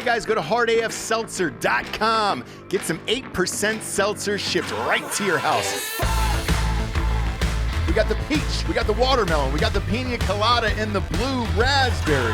Hey guys, go to hardafseltzer.com. Get some 8% seltzer shipped right to your house. We got the peach, we got the watermelon, we got the pina colada, and the blue raspberry.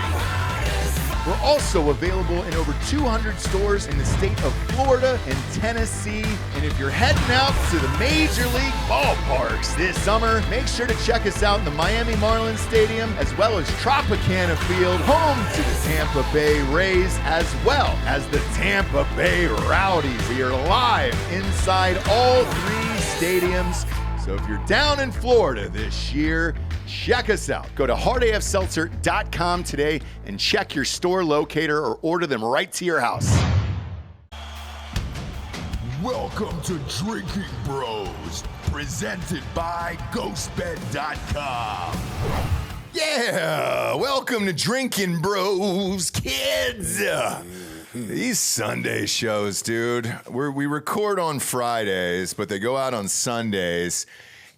We're also available in over 200 stores in the state of Florida and Tennessee. And if you're heading out to the Major League ballparks this summer, make sure to check us out in the Miami Marlins Stadium, as well as Tropicana Field, home to the Tampa Bay Rays, as well as the Tampa Bay Rowdies. We are live inside all three stadiums. So if you're down in Florida this year, check us out. Go to hardafseltzer.com today and check your store locator or order them right to your house. Welcome to Drinking Bros, presented by GhostBed.com. Yeah, welcome to Drinkin' Bros, kids. These Sunday shows, dude, we record on Fridays, but they go out on Sundays.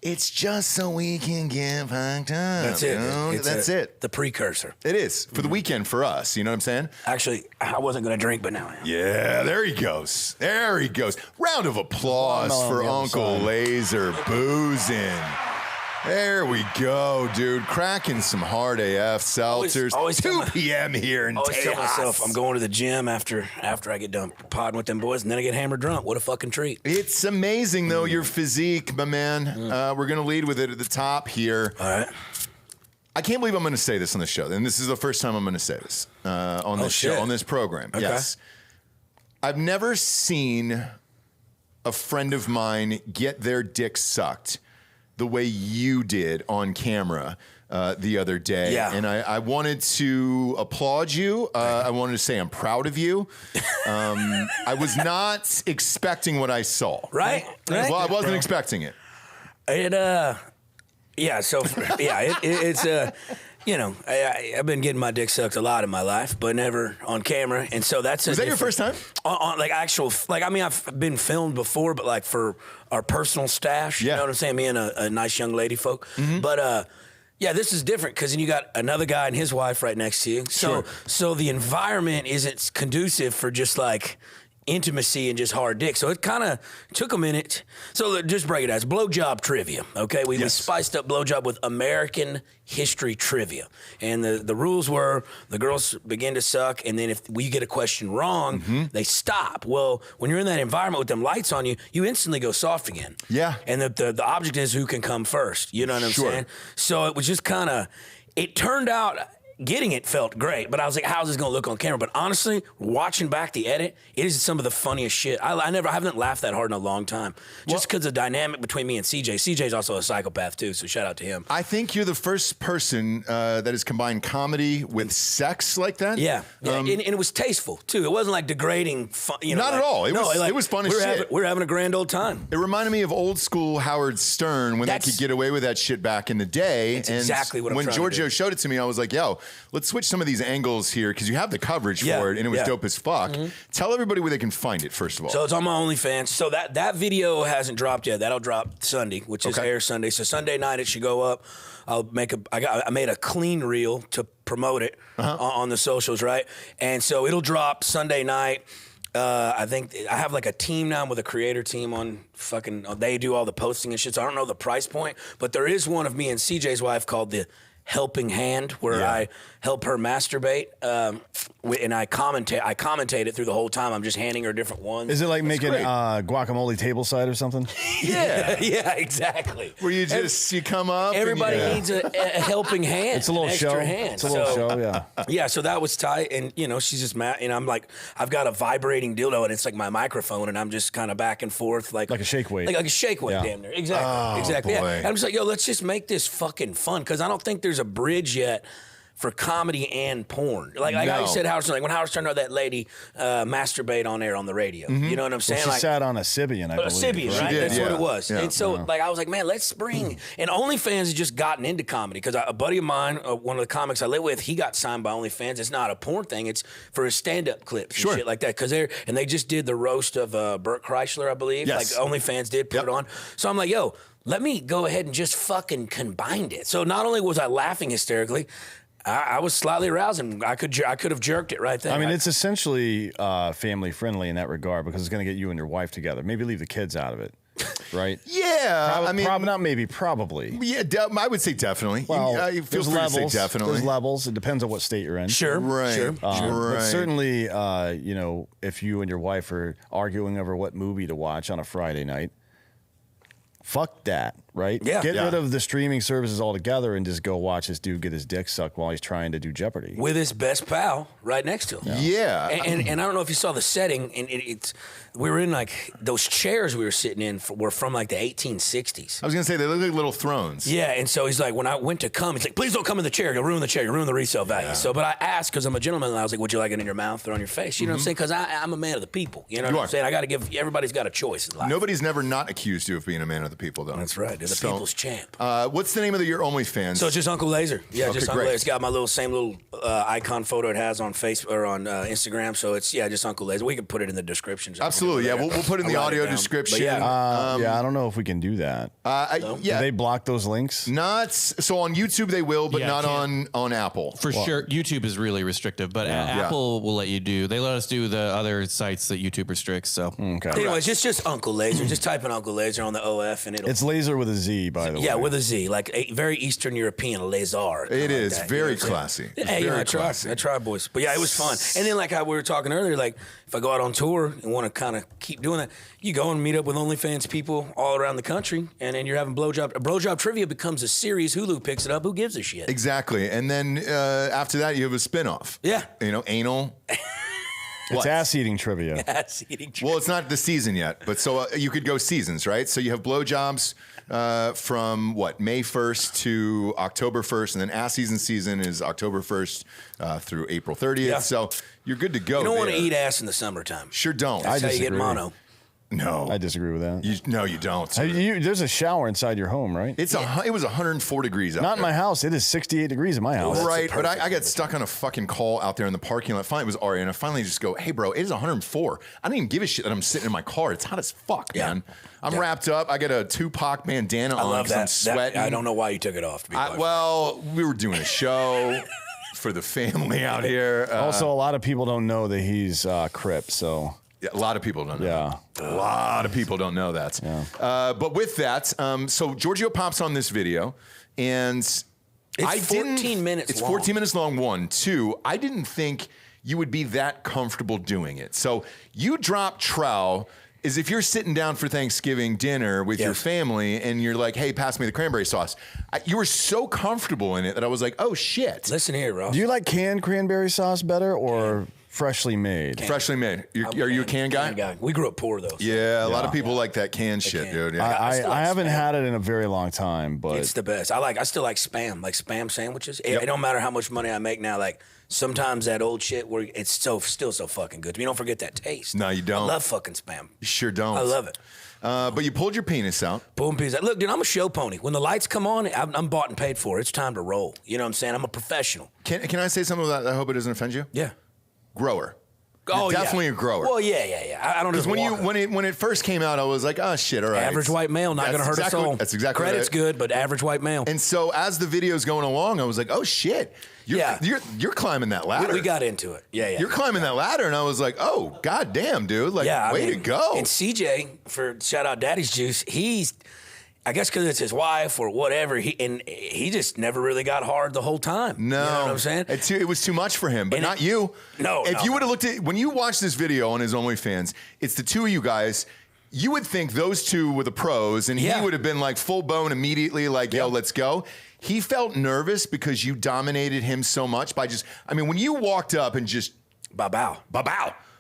It's just so we can get fucked up. That's it. That's it. The precursor. It is for the weekend for us. You know what I'm saying? Actually, I wasn't going to drink, but now I am. Yeah, there he goes. There he goes. Round of applause for Uncle Lazer boozing. There we go, dude. Cracking some hard AF seltzers. Always 2 p.m. here in Tejas. Tell myself I'm going to the gym after I get done podding with them boys, and then I get hammered drunk. What a fucking treat. It's amazing, though, your physique, my man. We're going to lead with it at the top here. All right. I can't believe I'm going to say this on the show, and this is the first time I'm going to say this on this show, on this program. Okay. Yes. I've never seen a friend of mine get their dick sucked the way you did on camera the other day. Yeah. And I wanted to applaud you. I wanted to say I'm proud of you. I was not expecting what I saw. Right? Well, I wasn't expecting it. It's you know, I've been getting my dick sucked a lot in my life, but never on camera. And so that's Was that your first time? On I've been filmed before, but like for our personal stash, you know what I'm saying? Me and a nice young lady folk. Mm-hmm. But yeah, this is different because then you got another guy and his wife right next to you. So the environment isn't conducive for just like intimacy and just hard dick. So it kind of took a minute. So just break it down. It's blowjob trivia, okay? We spiced up blowjob with American history trivia. And the rules were the girls begin to suck, and then if we get a question wrong, they stop. Well, when you're in that environment with them lights on you, you instantly go soft again. Yeah. And the object is who can come first. You know what I'm saying? So it was just kind of, it turned out, getting it felt great, but I was like, how's this going to look on camera? But honestly, watching back the edit, it is some of the funniest shit. I haven't laughed that hard in a long time. Just because the dynamic between me and CJ. CJ's also a psychopath too, so shout out to him. I think you're the first person that has combined comedy with sex like that. Yeah. And it was tasteful too. It wasn't like degrading fun, Not at all. It was fun as shit. We're having a grand old time. It reminded me of old school Howard Stern when they could get away with that shit back in the day. That's exactly what I'm when trying to Giorgio do. showed it to me, I was like, yo, let's switch some of these angles here because you have the coverage for it, and it was dope as fuck. Tell everybody where they can find it, first of all. So it's on my OnlyFans. So that video hasn't dropped yet. That'll drop Sunday, which is Air Sunday. So Sunday night it should go up. I made a clean reel to promote it on the socials, right? And so it'll drop Sunday night. I think I have like a team now with a creator team on they do all the posting and shit. So I don't know the price point, but there is one of me and CJ's wife called the Helping Hand, where I help her masturbate, and I commentate it through the whole time. I'm just handing her different ones. Is it like making guacamole tableside or something? Yeah, exactly. Where you come up. Everybody needs a helping hand. It's a little show. Hand. It's a little show, yeah. Yeah, so that was tight, and she's just mad, and I'm like, I've got a vibrating dildo, and it's like my microphone, and I'm just kind of back and forth, like a shake weight, like a shake weight, damn near, exactly. Boy. Yeah. And I'm just like, yo, let's just make this fucking fun, because I don't think there's a bridge yet for comedy and porn. Like I said, Howard Stern, like when Howard Stern had that lady masturbate on air on the radio. You know what I'm saying? Well, she sat on a Sybian, I believe. A Sybian, right? Did, That's what it was. Yeah. And so, like, I was like, man, let's bring... And OnlyFans has just gotten into comedy, because a buddy of mine, one of the comics I live with, he got signed by OnlyFans. It's not a porn thing. It's for his stand-up clips and shit like that. Because they just did the roast of Burt Kreischer, I believe. Yes. Like, OnlyFans did put it on. So I'm like, yo, let me go ahead and just fucking combine it. So not only was I laughing hysterically, I was slightly arousing. I could have jerked it right there. I mean, it's essentially family friendly in that regard because it's going to get you and your wife together. Maybe leave the kids out of it, right? Yeah, I mean, probably. Yeah, I would say definitely. Well, feel there's free levels. to say definitely. There's levels. It depends on what state you're in. Sure, Right. sure. But certainly, if you and your wife are arguing over what movie to watch on a Friday night, fuck that, right? Yeah. Get rid of the streaming services altogether and just go watch this dude get his dick sucked while he's trying to do Jeopardy. With his best pal right next to him. Yeah. And I don't know if you saw the setting, and it's we were in like those chairs we were sitting in were from like the 1860s. I was going to say, they look like little thrones. Yeah, and so he's like, when I went to come, he's like, please don't come in the chair. You'll ruin the chair. You'll ruin the resale value. Yeah. So, but I asked because I'm a gentleman, and I was like, would you like it in your mouth or on your face? You know what I'm saying? Because I'm a man of the people. You know what I'm saying? I got to give, everybody's got a choice in life. Nobody's never not accused you of being a man of the people, though. That's right. They're the people's champ. What's the name of your OnlyFans? So it's just Uncle Lazer. Yeah, Okay, just Uncle great. Lazer. It's got my same little icon photo it has on Facebook or on Instagram. So it's just Uncle Lazer. We can put it in the description. Absolutely. Yeah, we'll put it in the audio description. But I don't know if we can do that. Yeah. Do they block those links? Not so on YouTube they will, but not on Apple. For sure, YouTube is really restrictive, but Apple will let you do. They let us do the other sites that YouTube restricts. So Okay. Anyways, just Uncle Lazer. Just type in Uncle Lazer on the OF and it'll. It's Laser with a Z, by the way. Yeah, with a Z, like a very Eastern European Lazer. It is like that, very you know what I'm classy. saying? Hey, Very I try, boys. But yeah, it was fun. And then like how we were talking earlier, like if I go out on tour and want to kind of keep doing that, you go and meet up with OnlyFans people all around the country, and then you're having blowjob. Blowjob trivia becomes a series. Hulu picks it up. Who gives a shit? Exactly. And then after that, you have a spinoff. Yeah. Anal. It's ass-eating trivia. Ass eating trivia. Well, it's not the season yet, but so you could go seasons, right? So you have blowjobs from May 1st to October 1st, and then ass season is October 1st through April 30th. Yeah. So you're good to go. You don't want to there. eat ass in the summertime. Sure don't. That's how you get disagree. mono. No, I disagree with that. you don't. There's a shower inside your home, right? It was 104 degrees out Not in there. my house. It is 68 degrees in my house. that's Right, a but I perfect got stuck on a fucking call out there in the parking lot. Finally, it was Ari, and I finally just go, hey, bro, it is 104. I don't even give a shit that I'm sitting in my car. It's hot as fuck, man. I'm wrapped up. I got a Tupac bandana I on love because I'm that. sweating. I don't know why you took it off. To be quite frank. Well, we were doing a show for the family out here. Also, a lot of people don't know that he's Crip, so... Yeah, a lot of people don't know. Yeah. A lot of people don't know that. Yeah. But with that, so Giorgio pops on this video, and It's 14 minutes It's long. 14 minutes long, one. Two, I didn't think you would be that comfortable doing it. So you drop trow is if you're sitting down for Thanksgiving dinner with your family and you're like, hey, pass me the cranberry sauce. You were so comfortable in it that I was like, oh, shit. Listen here, Ross. Do you like canned cranberry sauce better or freshly made? Freshly made. Are you a can guy? We grew up poor, though. So. Yeah, a lot of people like that canned shit, can. dude. Yeah. I haven't had it in a very long time, but It's the best. I still like spam sandwiches. It don't matter how much money I make now. Like sometimes that old shit where it's still so fucking good to me. You don't forget that taste. No, you don't. I love fucking spam. You sure don't. I love it. But you pulled your penis out. Boom, pizza. Look, dude, I'm a show pony. When the lights come on, I'm bought and paid for. It's time to roll. You know what I'm saying? I'm a professional. Can I say something that I hope it doesn't offend you? Yeah. Grower. Oh, You're definitely a grower. Well, yeah. I don't Because just when it first came out, I was like, oh shit, all right. average white male, not going to hurt a soul. That's exactly Credit's right. good, but average white male. And so as the video's going along, I was like, oh shit, you're climbing that ladder. We got into it. Yeah. You're climbing that ladder, and I was like, oh goddamn, dude, like way to go. And CJ, for shout out Daddy's Juice, I guess because it's his wife or whatever, he just never really got hard the whole time. No, you know what I'm saying? It was too much for him, but And not you. No, if no, you would have no. looked at when you watch this video on his OnlyFans, it's the two of you guys. You would think those two were the pros, and he would have been like full bone immediately, like, yo, let's go. He felt nervous because you dominated him so much by when you walked up and just Ba-bow.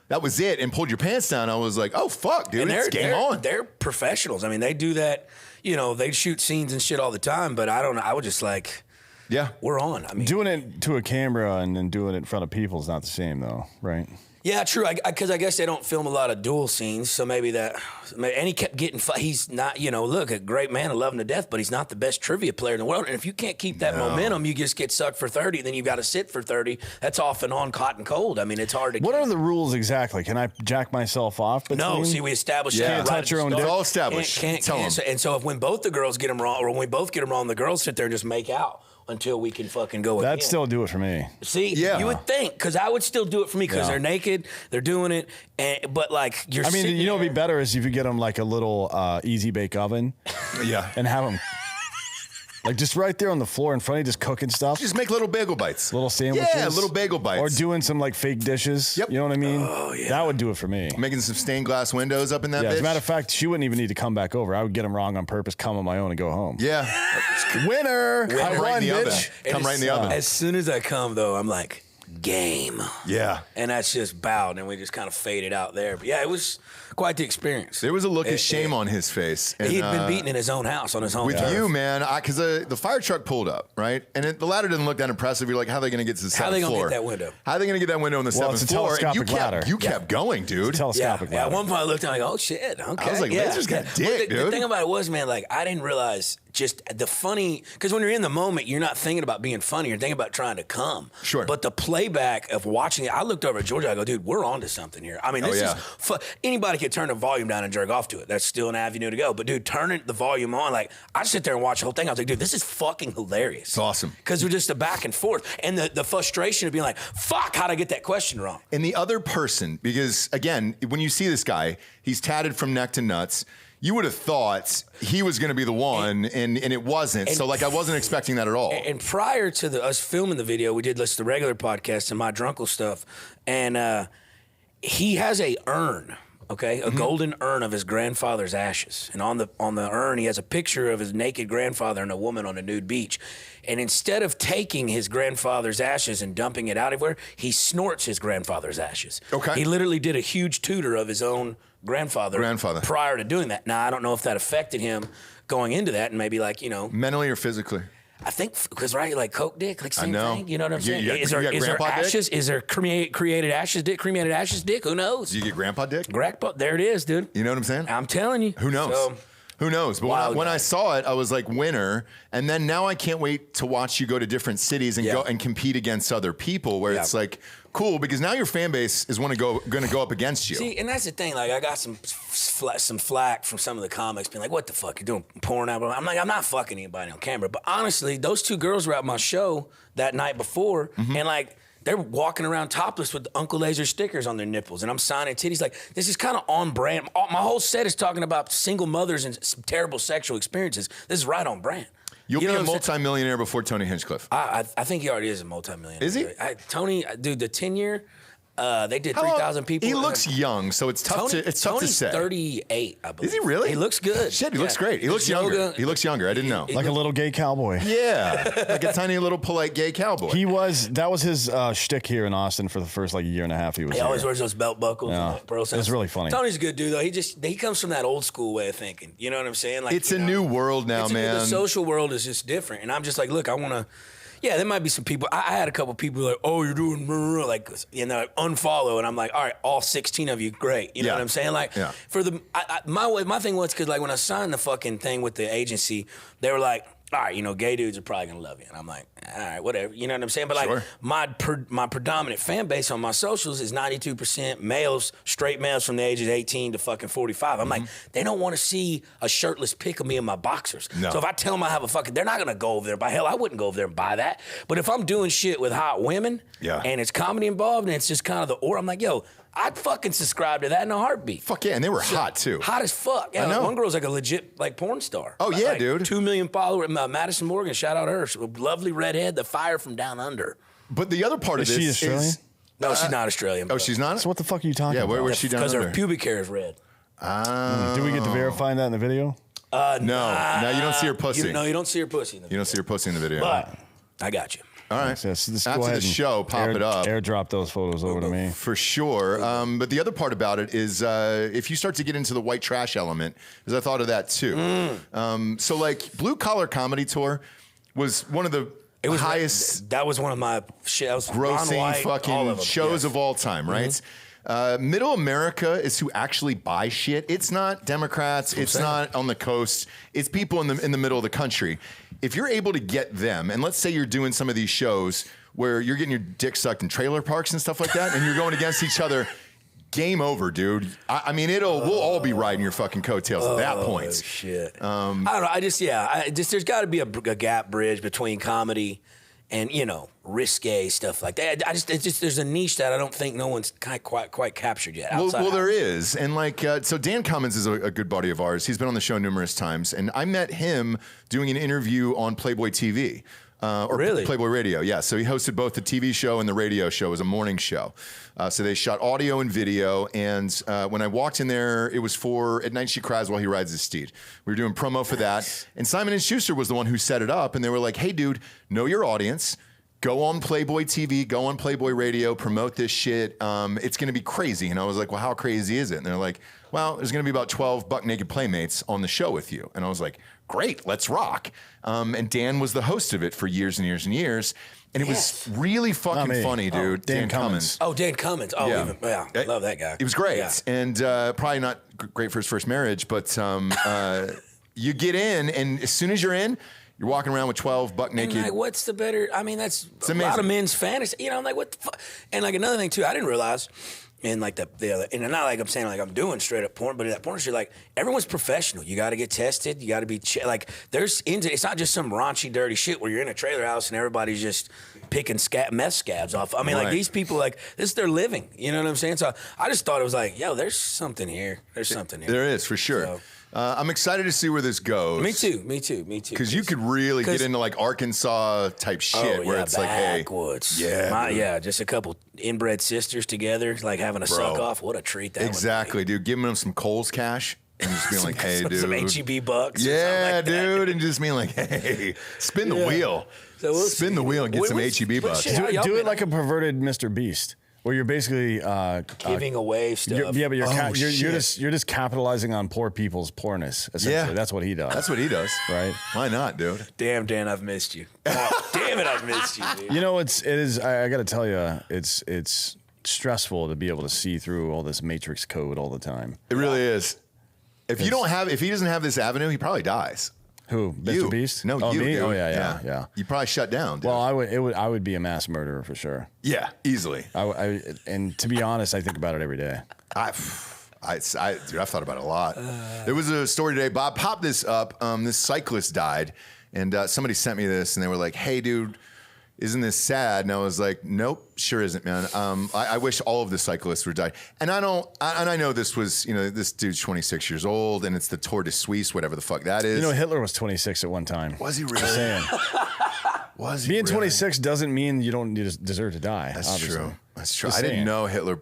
that was it, and pulled your pants down, I was like, oh, fuck, dude, And it's game on. They're professionals. I mean, they do that, they shoot scenes and shit all the time, but I don't know. I was just like, Yeah. we're on. I mean, doing it to a camera and then doing it in front of people is not the same, though, right? yeah, true. Because I guess they don't film a lot of duel scenes, so maybe that. And he kept getting. He's not, look, a great man, I love him to death, but he's not the best trivia player in the world. And if you can't keep that momentum, you just get sucked for 30. Then you've got to sit for 30. That's off and on, hot and cold. I mean, it's hard to. What are the rules exactly? Can I jack myself off? No, see, we established Yeah. that Can't right touch at your the own start. dick? It's all established. Can't. Tell 'em. And so when both the girls get them wrong, or when we both get them wrong, the girls sit there and just make out. until we can fucking go That'd again. still do it for me. See, Yeah. you would think, because I would still do it for me because they're naked, they're doing it, but like you're. I mean, sitting you know, there, what'd be better is if you get them like a little easy bake oven, and have them like just right there on the floor in front of you, just cooking stuff. Just make little bagel bites. Little sandwiches. Yeah, little bagel bites. Or doing some like fake dishes. Yep. You know what I mean? Oh, yeah. That would do it for me. Making some stained glass windows up in that Yeah, bitch. as a matter of fact, she wouldn't even need to come back over. I would get them wrong on purpose, come on my own, and go home. Yeah. Winner! Come I right won, in the oven. bitch. Come right in the oven. As soon as I come, though, I'm like, game. Yeah. And that's just bowed, and we just kind of faded out there. But yeah, it was quite the experience. There was a look of shame on his face. And, He'd been beaten in his own house on his home with turf. you, man, because the fire truck pulled up, right? And the ladder didn't look that impressive. You're like, how are they going to get to the How seventh they gonna floor? get that window? How are they going to get that window on the Well, seventh it's a floor? And telescopic ladder. You kept going, dude. Telescopic Yeah, at ladder. one point I looked and I go, oh shit, okay. I was like, Lazer's got But dick, the dude. thing about it was, man, like I didn't realize just the funny, because when you're in the moment, you're not thinking about being funny, you're thinking about trying to come. Sure. But the playback of watching it, I looked over at Georgia, I go, dude, we're onto something here. I mean, this is, anybody could turn the volume down and jerk off to it. That's still an avenue to go. But dude, turning the volume on, like I sit there and watch the whole thing. I was like, dude, this is fucking hilarious. It's awesome. Because we're just a back and forth. And the frustration of being like, fuck, how'd I get that question wrong? And the other person, because again, when you see this guy, he's tatted from neck to nuts. You would have thought he was going to be the one, and it wasn't. So, like, I wasn't expecting that at all. And prior to us filming the video, we did the regular podcast and my drunkle stuff, and he has a urn, okay, a golden urn of his grandfather's ashes, and on the urn he has a picture of his naked grandfather and a woman on a nude beach. And instead of taking his grandfather's ashes and dumping it out everywhere, he snorts his grandfather's ashes. Okay. He literally did a huge tutor of his own grandfather prior to doing that. Now, I don't know if that affected him going into that and maybe like, you know. Mentally or physically? I think, because, right, like Coke dick, like same I know. thing. You know what I'm saying? You Is got there grandpa dick? ashes? Is there cremated ashes dick? Who knows? Do you get grandpa dick? Grandpa, there it is, dude. You know what I'm saying? I'm telling you. Who knows? So, Who knows? But Wild when guy. I saw it, I was like, winner. And then now I can't wait to watch you go to different cities and go and compete against other people where it's like, cool, because now your fan base is going to go up against you. See, and that's the thing. Like, I got some flack from some of the comics being like, what the fuck? You're doing porn out? I'm like, I'm not fucking anybody on camera. But honestly, those two girls were at my show that night before, and like, they're walking around topless with Uncle Lazer stickers on their nipples, and I'm signing titties. Like, this is kind of on brand. My whole set is talking about single mothers and some terrible sexual experiences. This is right on brand. You'll You know be a what I'm saying? multimillionaire before Tony Hinchcliffe. I think he already is a multimillionaire. Is he? Tony, dude, the 10-year, they did 3,000 people. He looks young, so it's tough to Tony's say. 38, I believe. Is he really? He looks good. Shit, he looks Yeah. great. He looks Yoga- younger. He looks younger. I didn't know. Like a little gay cowboy. Yeah, like a tiny little polite gay cowboy. That was his shtick here in Austin for the first like year and a half he was He here. always wears those belt buckles. Yeah. And pearl It's really funny. Tony's a good dude though. He comes from that old school way of thinking. You know what I'm saying? Like, It's you a know, new world now, man. The social world is just different, and I'm just like, look, I want to. Yeah, there might be some people. I had a couple people like, oh, you're doing like, you know, unfollow, and I'm like, all right, all 16 of you, great. You know what I'm saying? Like, for the my thing was because like when I signed the fucking thing with the agency, they were like, all right, you know, gay dudes are probably gonna love you, and I'm like, all right, whatever. You know what I'm saying? But like my predominant fan base on my socials is 92% males, straight males from the ages 18 to fucking 45. I'm like, they don't want to see a shirtless pic of me in my boxers. No. So if I tell them I have a fucking, they're not gonna go over there. By hell, I wouldn't go over there and buy that. But if I'm doing shit with hot women, and it's comedy involved, and it's just kind of I'm like, yo, I'd fucking subscribe to that in a heartbeat. Fuck yeah, and they were hot too. Hot as fuck. Yeah, I know. One girl's like a legit like porn star. Oh yeah, like, dude. 2 million followers. Madison Morgan, shout out her. She's a lovely redhead, the fire from down under. But the other part Is of this she Australian? is No, she's not Australian. oh, she's not. So what the fuck are you talking about? where's she down Because under? her pubic hair is red. Did we get to verify that in the video? No, you don't see her pussy. You don't see her pussy in the You don't see her pussy in the video. But I got you. All right. Yes, just go After ahead the and show, pop it up. Airdrop those photos over to me. For sure. But the other part about it is if you start to get into the white trash element, because I thought of that too. So like Blue Collar Comedy Tour was one of the highest That was one of my shit. grossing fucking shows of all time, right? Middle America is who actually buy shit. It's not Democrats. It's not on the coast. It's people in the middle of the country. If you're able to get them, and let's say you're doing some of these shows where you're getting your dick sucked in trailer parks and stuff like that, and you're going against each other, game over, dude. I mean, we'll all be riding your fucking coattails at that point. Shit. I don't know. I just there's got to be a gap bridge between comedy and, you know, risque stuff like that. There's a niche that I don't think no one's quite captured yet. Well, there is. And like, so Dan Cummins is a good buddy of ours. He's been on the show numerous times. And I met him doing an interview on Playboy TV. Really? Playboy Radio, yeah. So he hosted both the TV show and the radio show. It was a morning show. So they shot audio and video. And when I walked in there, it was for At Night She Cries While He Rides His Steed. We were doing promo for that. And Simon & Schuster was the one who set it up. And they were like, hey, dude, know your audience. Go on Playboy TV, go on Playboy Radio, promote this shit. It's going to be crazy. And I was like, well, how crazy is it? And they're like, well, there's going to be about 12 buck-naked playmates on the show with you. And I was like, great, let's rock. And Dan was the host of it for years and years and years. And it was really fucking funny, dude. Dan Cummins. Oh, Dan Cummins. Oh, yeah. I love that guy. It was great. Yeah. And probably not great for his first marriage, but you get in, and as soon as you're in, you're walking around with 12 buck naked. And like, what's the better? I mean, that's a lot of men's fantasy. You know, I'm like, what the fuck? And like another thing too, I didn't realize. And like the other, and not like I'm saying like I'm doing straight up porn, but in that porn industry, like everyone's professional. You got to get tested. You got to be like it's not just some raunchy, dirty shit where you're in a trailer house and everybody's just picking meth scabs off. I mean, like these people, like this is their living. You know what I'm saying? So I just thought it was like, yo, there's something here. There's something here. There is for sure. So, I'm excited to see where this goes. Me too. Because you could really get into like Arkansas type shit where it's like, hey, just a couple inbred sisters together, like having a suck off. What a treat that exactly, would be. Dude. Giving them some Kohl's cash and just being like, hey, dude. Some HEB bucks. Yeah, like dude. And just being like, hey, spin the wheel. So spin the wheel and get some HEB bucks. Do it like a perverted Mr. Beast. Where you're basically giving away stuff. But you're just capitalizing on poor people's poorness. Essentially, that's what he does. That's what he does, right? Why not, dude? Damn, Dan, I've missed you. Oh, damn it, I've missed you, dude. You know, it is. I got to tell you, it's stressful to be able to see through all this matrix code all the time. It really is. If he doesn't have this avenue, he probably dies. Who? Mr. Beast? No, you. Me? Dude. Oh yeah. You probably shut down. Dude. Well, I would be a mass murderer for sure. Yeah, easily. And to be honest, I think about it every day. Dude, I've thought about it a lot. There was a story today. Bob popped this up. This cyclist died, and somebody sent me this, and they were like, "Hey, dude, isn't this sad?" And I was like, "Nope, sure isn't, man. I wish all of the cyclists would die." And I know this was, this dude's 26 years old, and it's the Tour de Suisse, whatever the fuck that is. Hitler was 26 at one time. Was he really? Just saying. Was he Being really? 26 doesn't mean you don't deserve to die. That's obviously. true. That's true. Just I didn't saying. know Hitler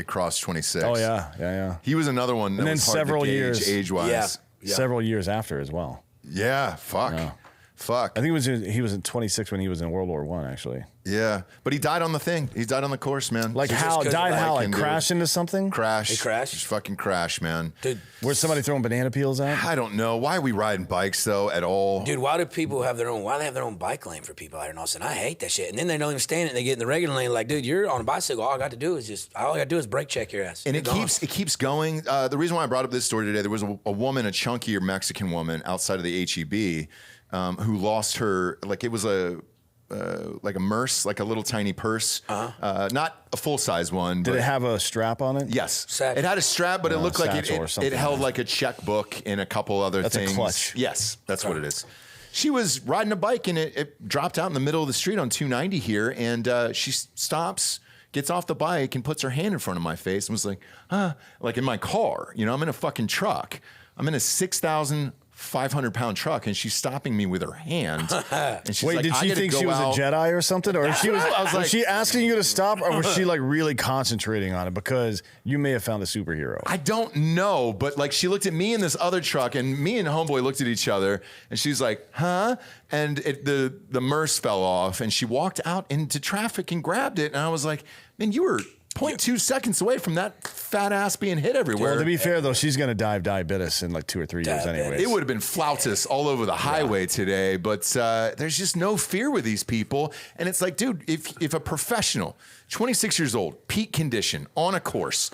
crossed 26. Oh yeah. He was another one that and then was hard several to gauge years age-wise. Yeah. Several years after as well. Yeah. Fuck. Yeah. Fuck. I think he was in 26 when he was in World War I, actually. Yeah, but he died on the thing. He died on the course, man. Like So how? just Died how? Like dude. crash into something? Crash. He crashed? Just fucking crash, man. Dude, Where's somebody throwing banana peels at? I don't know. Why are we riding bikes, though, at all? Dude, why do people have their own? Why do they have their own bike lane for people out here in Austin? I hate that shit. And then they don't even stand it. And they get in the regular lane. Like, dude, you're on a bicycle. All I got to do is brake check your ass. And You're gone. it keeps going. The reason why I brought up this story today, there was a woman, a chunkier Mexican woman outside of the HEB who lost her, like it was like a merce, like a little tiny purse, not a full size one. Did it have a strap on it? Yes, Satchel. it had a strap, but it looked like satchel or it something. held like a checkbook and a couple other That's a things. clutch. Yes, that's what it is. She was riding a bike and it dropped out in the middle of the street on 290 here, and she stops, gets off the bike, and puts her hand in front of my face and was like, like in my car. I'm in a fucking truck. I'm in a 6,500-pound truck, and she's stopping me with her hand. And she's Wait, like, did "I she gotta think go she was out." a Jedi or something? Or was she asking you to stop, or was she like really concentrating on it because you may have found a superhero? I don't know, but like she looked at me in this other truck, and me and homeboy looked at each other, and she's like, "Huh?" And the Merce fell off, and she walked out into traffic and grabbed it, and I was like, "Man, you were 0.2 seconds away from that fat ass being hit everywhere." Well, to be fair though, she's gonna die of diabetes in like 2 or 3 years anyway. It would have been flautist all over the highway today, but there's just no fear with these people. And it's like, dude, if a professional, 26 years old, peak condition, on a course,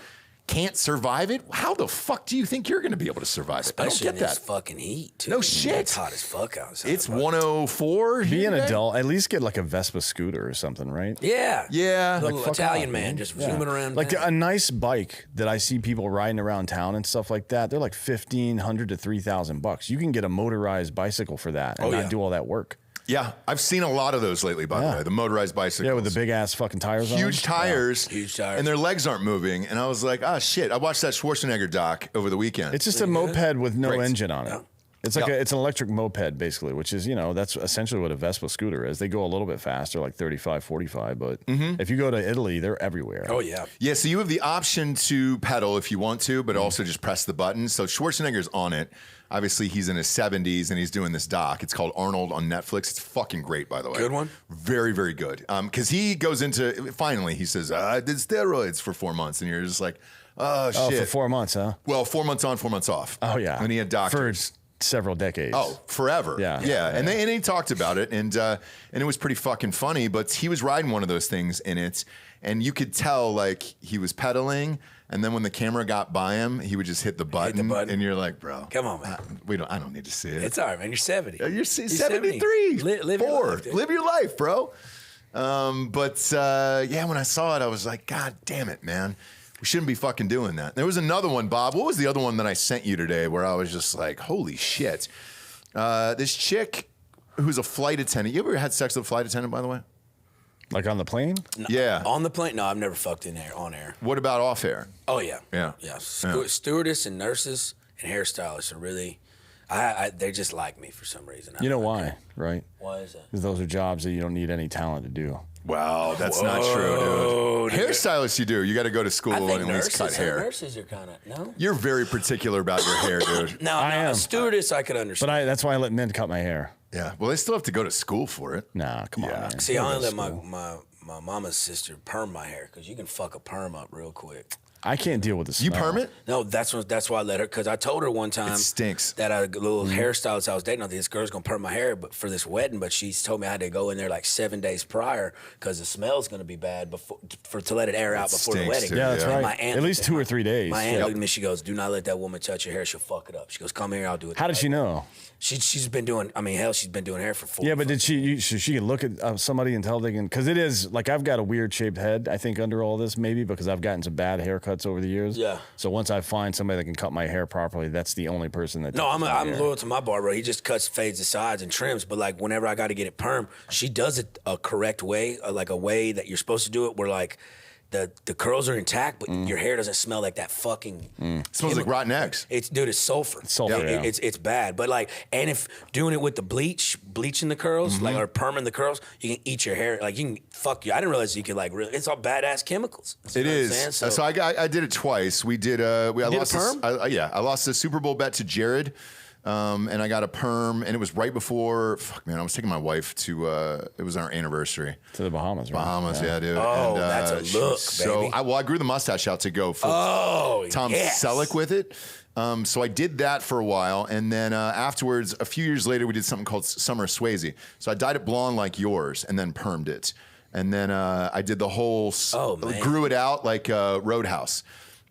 can't survive it, how the fuck do you think you're going to be able to survive Especially it? I don't get in this that. fucking heat, too. No shit. It's hot as fuck outside. It's 104. Be here an today? adult. At least get like a Vespa scooter or something, right? Yeah. Yeah. Little fuck Italian off, man just zooming around. Like town. a nice bike that I see people riding around town and stuff like that. They're like $1,500 to $3,000. You can get a motorized bicycle for that and not do all that work. Yeah, I've seen a lot of those lately, by the way. The motorized bicycles. Yeah, with the big ass fucking tires on them. Huge tires. Huge tires. And their legs aren't moving. And I was like, ah, shit. I watched that Schwarzenegger doc over the weekend. It's just a moped with no Brakes. engine on it. Yeah. It's like it's an electric moped, basically, which is, that's essentially what a Vespa scooter is. They go a little bit faster, like 35, 45. But if you go to Italy, they're everywhere. Oh, yeah. Yeah, so you have the option to pedal if you want to, but also just press the button. So Schwarzenegger's on it. Obviously, he's in his 70s and he's doing this doc. It's called Arnold on Netflix. It's fucking great, by the way. Good one? Very, very good. Because he goes into, finally, he says, I did steroids for 4 months. And you're just like, oh, shit. Oh, for 4 months, huh? Well, 4 months on, 4 months off. Oh, yeah. And he had doctors. For several decades. Oh, forever. Yeah. And he talked about it, and it was pretty fucking funny. But he was riding one of those things in it, and you could tell like he was pedaling, and then when the camera got by him, he would just hit the button, and you're like, bro, Come on, man. I don't need to see it. It's all right, man. You're 70. You're 73. Live your life, dude. Live your life, bro. Yeah, when I saw it, I was like, God damn it, man. We shouldn't be fucking doing that. There was another one, Bob. What was the other one that I sent you today where I was just like, holy shit. This chick who's a flight attendant. You ever had sex with a flight attendant, by the way? Like on the plane? Yeah. On the plane? No, I've never fucked in air, on air. What about off air? Oh, yeah. Yeah. Yeah. Stewardess and nurses and hairstylists are really, they just like me for some reason. You know why, right? Why is that? Because those are jobs that you don't need any talent to do. Wow, that's not true, dude. Hairstylist, you do. You got to go to school I and think at least cut hair. nurses are kind of, no? You're very particular about your hair, dude. No, I am. a stewardess I could understand. But that's why I let men cut my hair. Yeah. Well, they still have to go to school for it. Nah, come on, man. See, I only let my mama's sister perm my hair because you can fuck a perm up real quick. I can't deal with the smell. You perm it? No, that's why I let her, because I told her one time It stinks. that a little hairstylist I was dating, I think this girl's gonna perm my hair, but for this wedding, but she's told me I had to go in there like 7 days prior because the smell's gonna be bad to let it air out before the stinks, wedding. too, Yeah, that's right. My aunt At least 2 or 3 days. My aunt looked at me. She goes, "Do not let that woman touch your hair. She'll fuck it up." She goes, "Come here, I'll do it." How did she know? She's been doing. I mean, hell, she's been doing hair for 4. Yeah, but did she can look at somebody and tell they can, because it is like I've got a weird shaped head, I think, under all this, maybe because I've gotten some bad haircuts over the years. Yeah. So once I find somebody that can cut my hair properly, that's the only person that. No, I'm touches my hair. loyal to my barber. He just cuts, fades the sides, and trims. But like whenever I got to get it perm, she does it a correct way, like a way that you're supposed to do it, where like the curls are intact, but your hair doesn't smell like that fucking. It smells like rotten eggs. It's sulfur. Sulfur, yeah. It's bad. But like, and if doing it with the bleaching the curls, like or perming the curls, you can eat your hair. Like you can fuck you. I didn't realize you could like really. It's all badass chemicals. You It know what I'm is. saying? So I did it twice. We did. I lost a perm? I lost a Super Bowl bet to Jared, and I got a perm, and it was right before. Fuck man, I was taking my wife to. It was our anniversary. To the Bahamas, right? Bahamas, yeah, dude. Oh, and, that's a she look, was So baby. I grew the mustache out to go full Tom yes. Selleck with it. So I did that for a while, and then afterwards, a few years later, we did something called Summer Swayze. So I dyed it blonde like yours, and then permed it, and then I did the whole, grew it out like Roadhouse.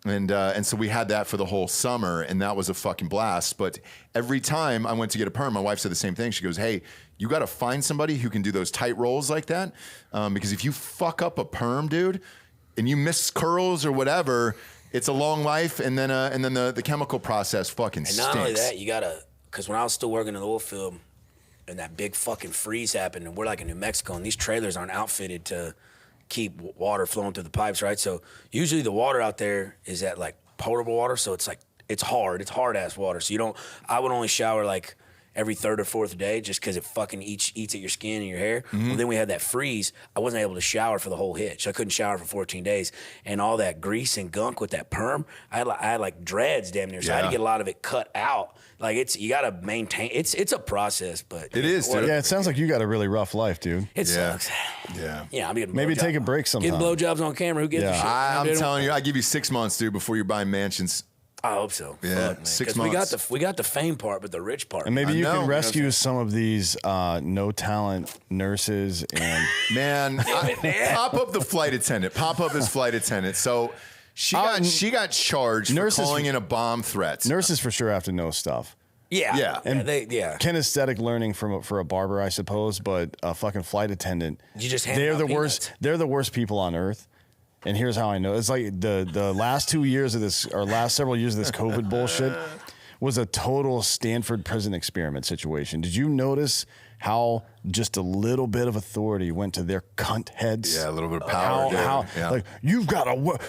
And so we had that for the whole summer, and that was a fucking blast. But every time I went to get a perm, my wife said the same thing. She goes, "Hey, you got to find somebody who can do those tight rolls like that, because if you fuck up a perm, dude, and you miss curls or whatever, it's a long life, and then the chemical process fucking stinks." And not only that, you gotta, because when I was still working in the oil field, and that big fucking freeze happened, and we're like in New Mexico, and these trailers aren't outfitted to keep water flowing through the pipes, right? So usually the water out there is at like potable water, so it's like it's hard ass water. So I would only shower like every third or fourth day just because it fucking eats at your skin and your hair. Well, then we had that freeze. I wasn't able to shower for the whole hitch. I couldn't shower for 14 days. And all that grease and gunk with that perm, I had like dreads damn near. So I had to get a lot of it cut out. Like you got to maintain. It's a process, but It is, dude. Yeah, it sounds like you got a really rough life, dude. it Yeah. sucks. Yeah. Yeah, I'm getting Maybe blowjob. take a break sometime. Getting blowjobs on camera. Who gives a shit? I'm telling you, I give you 6 months, dude, before you're buying mansions. I hope so. Yeah, Fuck, man. 6 'Cause months. We got the fame part, but the rich part. And maybe I you know. can rescue some of these no talent nurses and Man, pop up the flight attendant. Pop up his flight attendant. So She got charged for calling in a bomb threat. Nurses for sure have to know stuff. Yeah. And yeah. Kinesthetic learning for a barber, I suppose, but a fucking flight attendant. You just hand they're out the peanuts. worst. They're the worst people on earth. And here's how I know. It's like the last 2 years of this, or last several years of this COVID bullshit was a total Stanford prison experiment situation. Did you notice how just a little bit of authority went to their cunt heads? Yeah, a little bit of power. Like, you've got to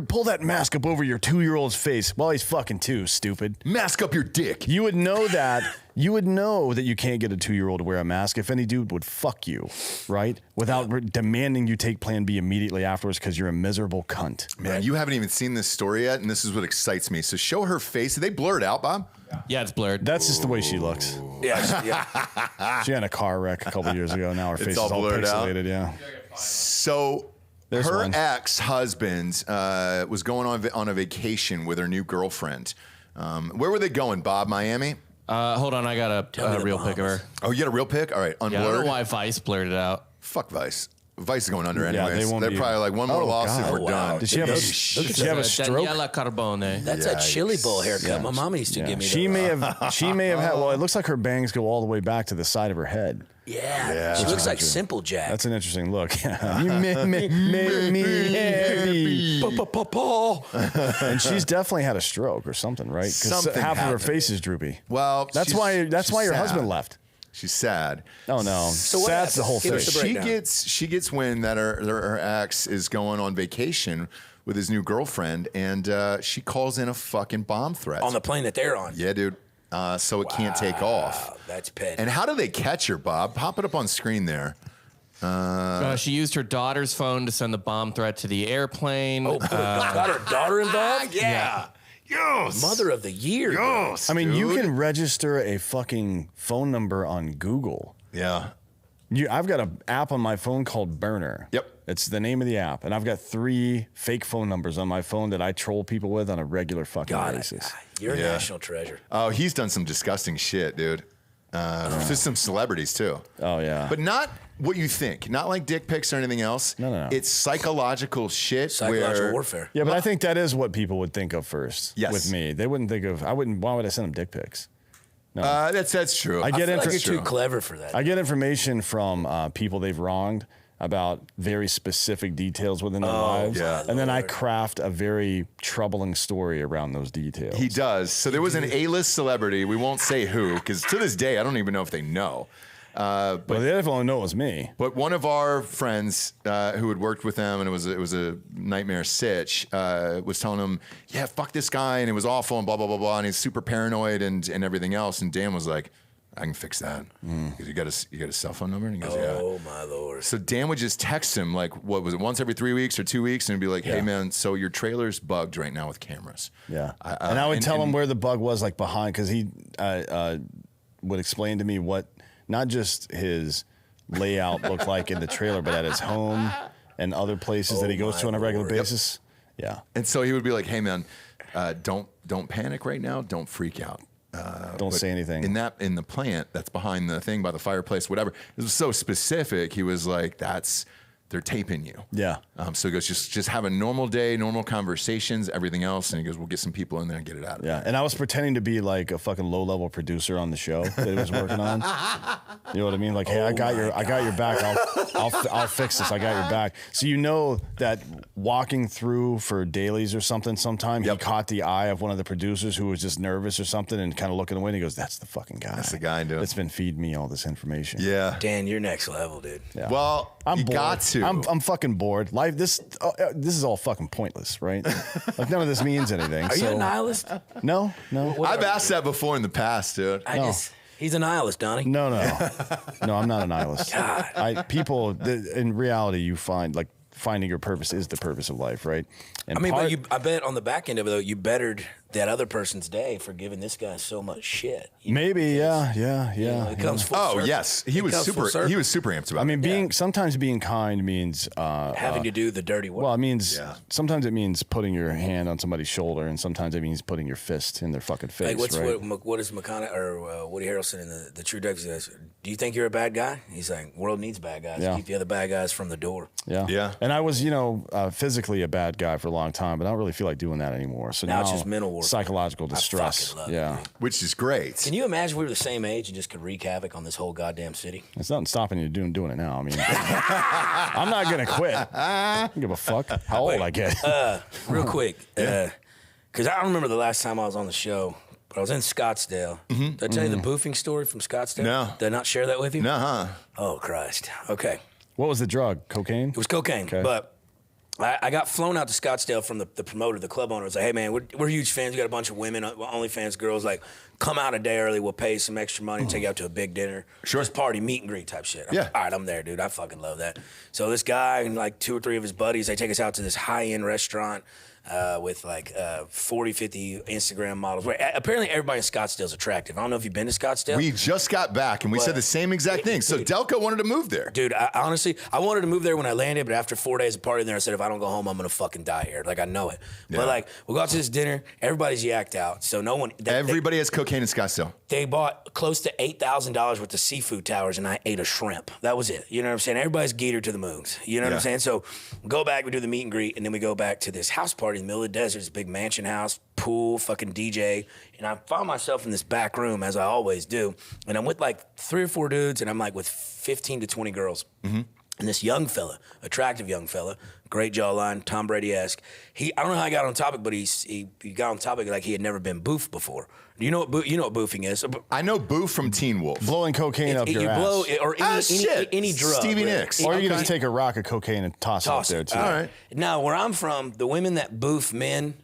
pull that mask up over your 2-year-old's face. Well, he's fucking 2, stupid. Mask up your dick. You would know that. You would know that you can't get a 2-year-old to wear a mask if any dude would fuck you, right? Without demanding you take Plan B immediately afterwards because you're a miserable cunt. Man, you haven't even seen this story yet, and this is what excites me. So show her face. Did they blur it out, Bob? Yeah, it's blurred. That's just the way she looks. Yeah. She had a car wreck a couple years ago. Now her face is all blurred pixelated. out. Yeah. So There's her one. ex-husband was going on a vacation with her new girlfriend. Where were they going, Bob? Miami? Hold on, I got a real pic of her. Oh, you got a real pic? All right, unblurred. Yeah, I don't know why Vice blurred it out. Fuck Vice. Vice is going under Yeah, anyway. they won't They're be- probably like, one more Oh, lawsuit, God. we're done. Did she have a stroke? Daniela Carbone. That's a chili bowl haircut. Yeah. My mom used to give me She those. may have had. Well, it looks like her bangs go all the way back to the side of her head. Yeah. She looks like Simple Jack. That's an interesting look. You make me happy. And she's definitely had a stroke or something, right? Because Something half of her happened. face is droopy. Well, That's she's- why she's your sad. husband left. She's sad. Oh no, So what sad's the happened? whole Give thing. us the breakdown. She gets wind that her ex is going on vacation with his new girlfriend, and she calls in a fucking bomb threat on the plane that they're on. Yeah, dude. So it can't take off. Wow, that's petty. And how do they catch her, Bob? Pop it up on screen there. She used her daughter's phone to send the bomb threat to the airplane. Got her daughter involved? Yeah. Yes. Mother of the year. Yes. I mean, you dude. can register a fucking phone number on Google. Yeah. I've got an app on my phone called Burner. Yep. It's the name of the app. And I've got 3 fake phone numbers on my phone that I troll people with on a regular fucking basis. You're a Yeah. national treasure. Oh, he's done some disgusting shit, dude. Just some celebrities too. Oh, yeah. But not what you think. Not like dick pics or anything else. No. It's psychological shit. Psychological where, warfare. Yeah, but I think that is what people would think of first. Yes. With me. They wouldn't think of, why would I send them dick pics? That's true. I get I feel like That's you're too clever for that. I get information from people they've wronged about very specific details within their lives. yeah. And then I craft a very troubling story around those details. He does. So there was an A-list celebrity. We won't say who, because to this day, I don't even know if they know. But they definitely know it was me. But one of our friends who had worked with them, and it was a nightmare sitch, was telling him, yeah, fuck this guy, and it was awful, and blah, blah, blah, blah, and he's super paranoid and everything else. And Dan was like, I can fix that. Because you got a cell phone number? And he goes, yeah. Oh, my Lord. So Dan would just text him, like, what was it, once every 3 weeks or 2 weeks, and he'd be like, hey, man, so your trailer's bugged right now with cameras. Yeah. And I would tell him where the bug was, like behind, because he would explain to me what not just his layout looked like in the trailer, but at his home and other places that he goes to on a regular basis. Yeah. And so he would be like, hey, man, don't panic right now. Don't freak out. Don't say anything. In the plant that's behind the thing by the fireplace, whatever. It was so specific. He was like, they're taping you. Yeah. So he goes, just have a normal day, normal conversations, everything else. And he goes, we'll get some people in there and get it out of Yeah, and I was pretending to be like a fucking low-level producer on the show that he was working on. You know what I mean? Like, hey, I got your back. I'll fix this. I got your back. So you know that walking through for dailies or something, sometime he caught the eye of one of the producers who was just nervous or something and kind of looking away. And he goes, "That's the fucking guy. That's the guy, dude. That's been feeding me all this information." Yeah. Dan, you're next level, dude. Yeah. Well, I'm you bored. got to. I'm fucking bored. Life. This is all fucking pointless, right? Like none of this means anything. Are you a nihilist? No. I've asked that before in the past, dude. He's a nihilist, Donnie. No, I'm not a nihilist. In reality, you find finding your purpose is the purpose of life, right? And I mean, I bet on the back end of it, though, you bettered that other person's day for giving this guy so much shit. Maybe, yeah. It comes full circle. Yes, he was super amped about. I mean, sometimes being kind means having to do the dirty work. Well, it means sometimes it means putting your hand on somebody's shoulder, and sometimes it means putting your fist in their fucking face. Like what is McConaughey or Woody Harrelson in the True Detective says? Do you think you're a bad guy? He's like, world needs bad guys. Keep the other bad guys from the door. Yeah. And I was, physically a bad guy for a long time, but I don't really feel like doing that anymore. So now it's just mental work. Psychological distress. Which is great. Can you imagine if we were the same age and just could wreak havoc on this whole goddamn city? It's nothing stopping you doing it now. I mean, I'm not gonna quit. I don't give a fuck how old I get. Real quick, because I don't remember the last time I was on the show, but I was in Scottsdale. Did I tell you the boofing story from Scottsdale? No. Did I not share that with you? No. Oh, Christ. Okay. What was the drug? Cocaine? It was cocaine, but I got flown out to Scottsdale from the promoter, the club owner. Was like, hey, man, we're huge fans. We got a bunch of women, OnlyFans girls. Like, come out a day early. We'll pay you some extra money, take you out to a big dinner. Sure. Just party, meet and greet type shit. I'm Yeah. like, all right, I'm there, dude. I fucking love that. So this guy and like 2 or 3 of his buddies, they take us out to this high-end restaurant with like 40, 50 Instagram models. Where apparently everybody in Scottsdale is attractive. I don't know if you've been to Scottsdale. We just got back and we said the same exact thing. So Delco wanted to move there. Dude, honestly, I wanted to move there when I landed, but after 4 days of partying there, I said, if I don't go home, I'm going to fucking die here. Like, I know it. But like, we'll go out to this dinner. Everybody's yacked out. So no one... Everybody has cocaine in Scottsdale. They bought close to $8,000 worth of seafood towers, and I ate a shrimp. That was it. You know what I'm saying? Everybody's geared to the moons. You know what I'm saying? So we go back, we do the meet and greet, and then we go back to this house party in the middle of the desert, this big mansion house, pool, fucking DJ. And I found myself in this back room, as I always do, and I'm with like 3 or 4 dudes, and I'm like with 15 to 20 girls. And this young fella, attractive young fella, great jawline, Tom Brady-esque. I don't know how I got on topic, but he got on topic like he had never been boofed before. You know what boofing is? I know boof from Teen Wolf. Blowing cocaine up your you ass. blow or any drug. Stevie really. Nicks. Or you can just take a rock of cocaine and toss it up there, too. All right. Now, where I'm from, the women that boof men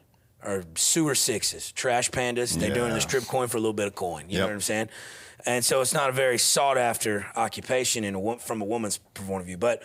are sewer sixes, trash pandas. They're doing the strip coin for a little bit of coin. You know what I'm saying? And so it's not a very sought-after occupation from a woman's point of view. But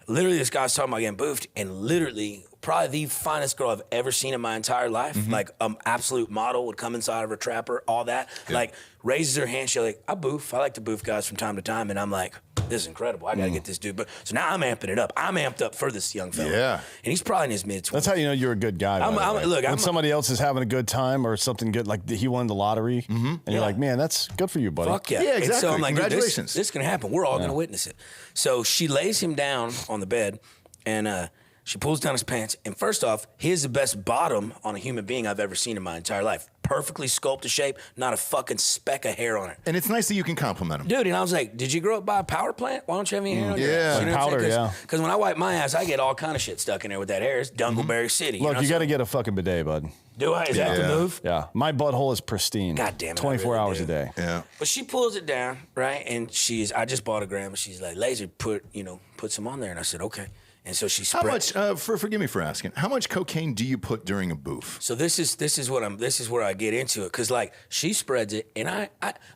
literally, this guy's talking about getting boofed, and literally, probably the finest girl I've ever seen in my entire life, like absolute model, would come inside of her trapper, all that, like raises her hand. She's like, I like to boof guys from time to time, and I'm like, this is incredible. I got to get this dude. But so now I'm amping it up. I'm amped up for this young fella. Yeah. And he's probably in his mid-20s. That's how you know you're a good guy. When somebody else is having a good time or something good, like he won the lottery, and you're like, man, that's good for you, buddy. Fuck yeah. Yeah, exactly. And so I'm like, congratulations. This can happen. We're all going to witness it. So she lays him down on the bed, and she pulls down his pants. And first off, he has the best bottom on a human being I've ever seen in my entire life. Perfectly sculpted shape, not a fucking speck of hair on it. And it's nice that you can compliment him. Dude, and I was like, did you grow up by a power plant? Why don't you have any hair on your ass? Yeah. You know Powder, Because when I wipe my ass, I get all kind of shit stuck in there with that hair. It's Dungleberry City. Look, you got to get a fucking bidet, bud. Do I? Is that the move? Yeah. My butthole is pristine. God damn it, 24 I really hours do. a day. Yeah. But she pulls it down, right? And I just bought a gram, and she's like, Lazer, put some on there. And I said, okay. And so she spread. How much? Forgive me for asking. How much cocaine do you put during a boof? So this is where I get into it, because like she spreads it, and I'm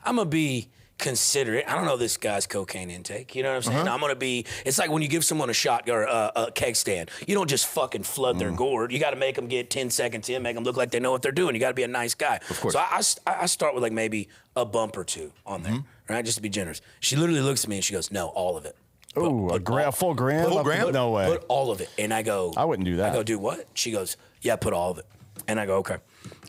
gonna be considerate. I don't know this guy's cocaine intake. You know what I'm saying? I'm gonna be. It's like when you give someone a shot or a keg stand. You don't just fucking flood their gourd. You got to make them get 10 seconds in, make them look like they know what they're doing. You got to be a nice guy. Of course. So I start with like maybe a bump or 2 on there, right? Just to be generous. She literally looks at me and she goes, "No, all of it." Oh, a full gram? Full gram? No way. Put all of it. And I go, I wouldn't do that. I go, do what? She goes, yeah, put all of it. And I go, okay.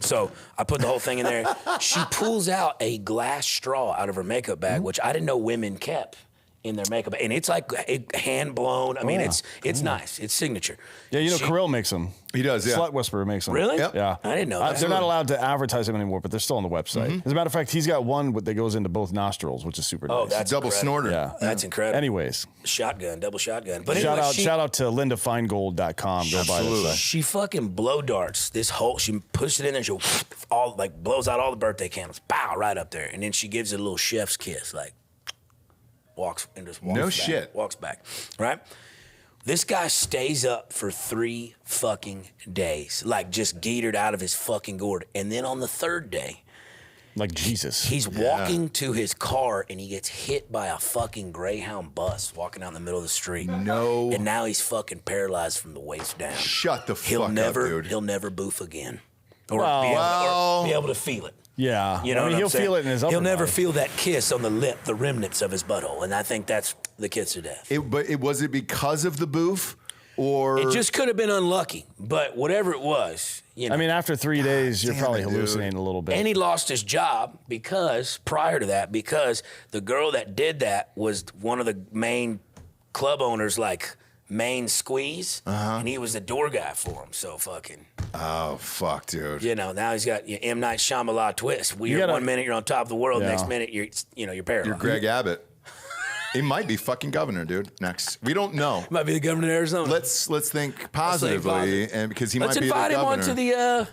So I put the whole thing in there. She pulls out a glass straw out of her makeup bag, which I didn't know women kept in their makeup. And it's like hand blown. I mean, it's nice. It's signature. Yeah, Kirill makes them. He does, yeah. Slut Whisperer makes them. Really? Yep. Yeah. I didn't know that. They're not allowed to advertise them anymore, but they're still on the website. As a matter of fact, he's got one that goes into both nostrils, which is super nice. Oh, that's Double incredible. snorter. Yeah. That's incredible. Anyways. Shotgun, double shotgun. But Shout anyway, out to LindaFeingold.com. Go buy this stuff. She fucking blow darts this whole. She pushes it in there. She blows out all the birthday candles. Pow, right up there, and then she gives it a little chef's kiss, like walks back, right? This guy stays up for 3 fucking days, like just gaitered out of his fucking gourd, and then on the 3rd day, like Jesus, he's walking to his car and he gets hit by a fucking Greyhound bus walking out in the middle of the street. No. And now he's fucking paralyzed from the waist down. Shut the fuck up, dude. He'll never boof again. or be able to feel it. Yeah. You know, he'll feel it in his upper He'll never body. feel that kiss on the lip, the remnants of his butthole, and I think that's the kiss to death. Was it because of the boof, or It just could have been unlucky, but whatever it was, you know. I mean, after 3 days, you're damn probably it, dude. hallucinating a little bit. And he lost his job because the girl that did that was one of the main club owners, like main squeeze, and he was the door guy for him. So fucking. Oh fuck, dude. You know, now he's got M. Night Shyamalan twist. One minute you're on top of the world, Yeah. next minute you're paralyzed. You're Greg Abbott. He might be fucking governor, dude. Next, we don't know. Might be the governor of Arizona. Let's think positively, positive. and because he Let's might be the invite him governor. onto the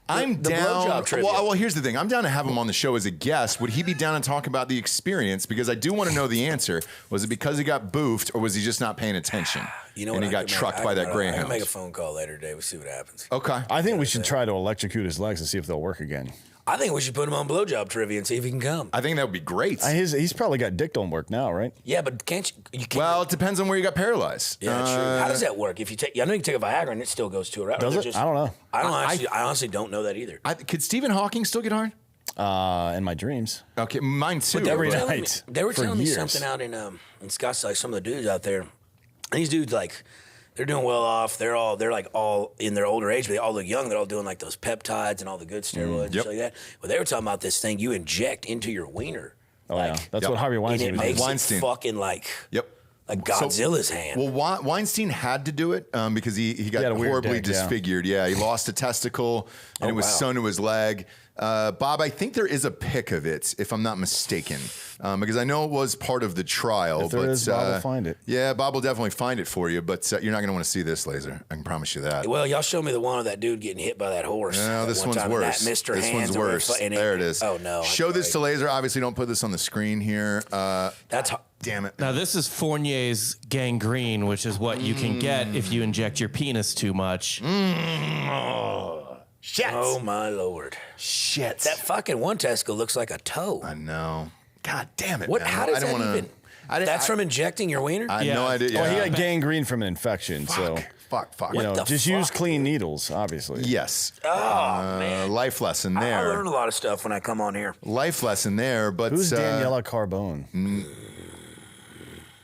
I'm the down. blowjob trivia. Well, here's the thing. I'm down to have him on the show as a guest. Would he be down to talk about the experience? Because I do want to know the answer. Was it because he got boofed, or was he just not paying attention? You know and what? he got trucked by that I Greyhound. can make a phone call later today. We'll see what happens. Okay. I think we should try to electrocute his legs and see if they'll work again. I think we should put him on blowjob trivia and see if he can come. I think that would be great. He's probably got dick don't work now, right? Yeah, but can't you? You can't. Well, it depends on where you got paralyzed. Yeah, true. How does that work? If you take, I know you can take a Viagra and it still goes to it. Right? Does Or it? just- I don't know. I honestly don't know that either. Could Stephen Hawking still get hard? In my dreams. Okay, mine too. But they were every telling me, night they were for telling me years. something out in Scottsdale. Like some of the dudes out there, and these dudes like they're doing well off. They're like all in their older age, but they all look young. They're all doing like those peptides and all the good steroids and Yep. shit like that. Well, they were talking about this thing you inject into your wiener. Oh, yeah. That's what Harvey And Weinstein it was makes doing. Weinstein. it fucking like Yep. Godzilla's hand. Well, Weinstein had to do it because he got had a weird horribly dick, yeah. disfigured. Yeah, he lost a testicle, and it was sewn to his leg. Bob, I think there is a pic of it, if I'm not mistaken, because I know it was part of the trial. If there but, is, Bob will find it. Yeah, Bob will definitely find it for you, but you're not going to want to see this, Lazer. I can promise you that. Well, y'all show me the one of that dude getting hit by that horse. No, that this one one's time, worse. That Mr. This Hands one's or worse. and There it is. Oh no! Show this to Lazer. Obviously, don't put this on the screen here. That's Damn it. Now, this is Fournier's gangrene, which is what you can get if you inject your penis too much. Shit. oh my lord! Shit. That fucking one testicle looks like a toe. I know. God damn it. What? Man. How does I don't that wanna, even? That's from injecting your wiener. I had Yeah. no idea. Well, Yeah. he got gangrene from an infection, so Fuck. you know, the just use fuck? clean needles, obviously. Yes. Oh man! Life lesson I there. learn a lot of stuff when I come on here. Life lesson there. But Who's Daniela Carbone?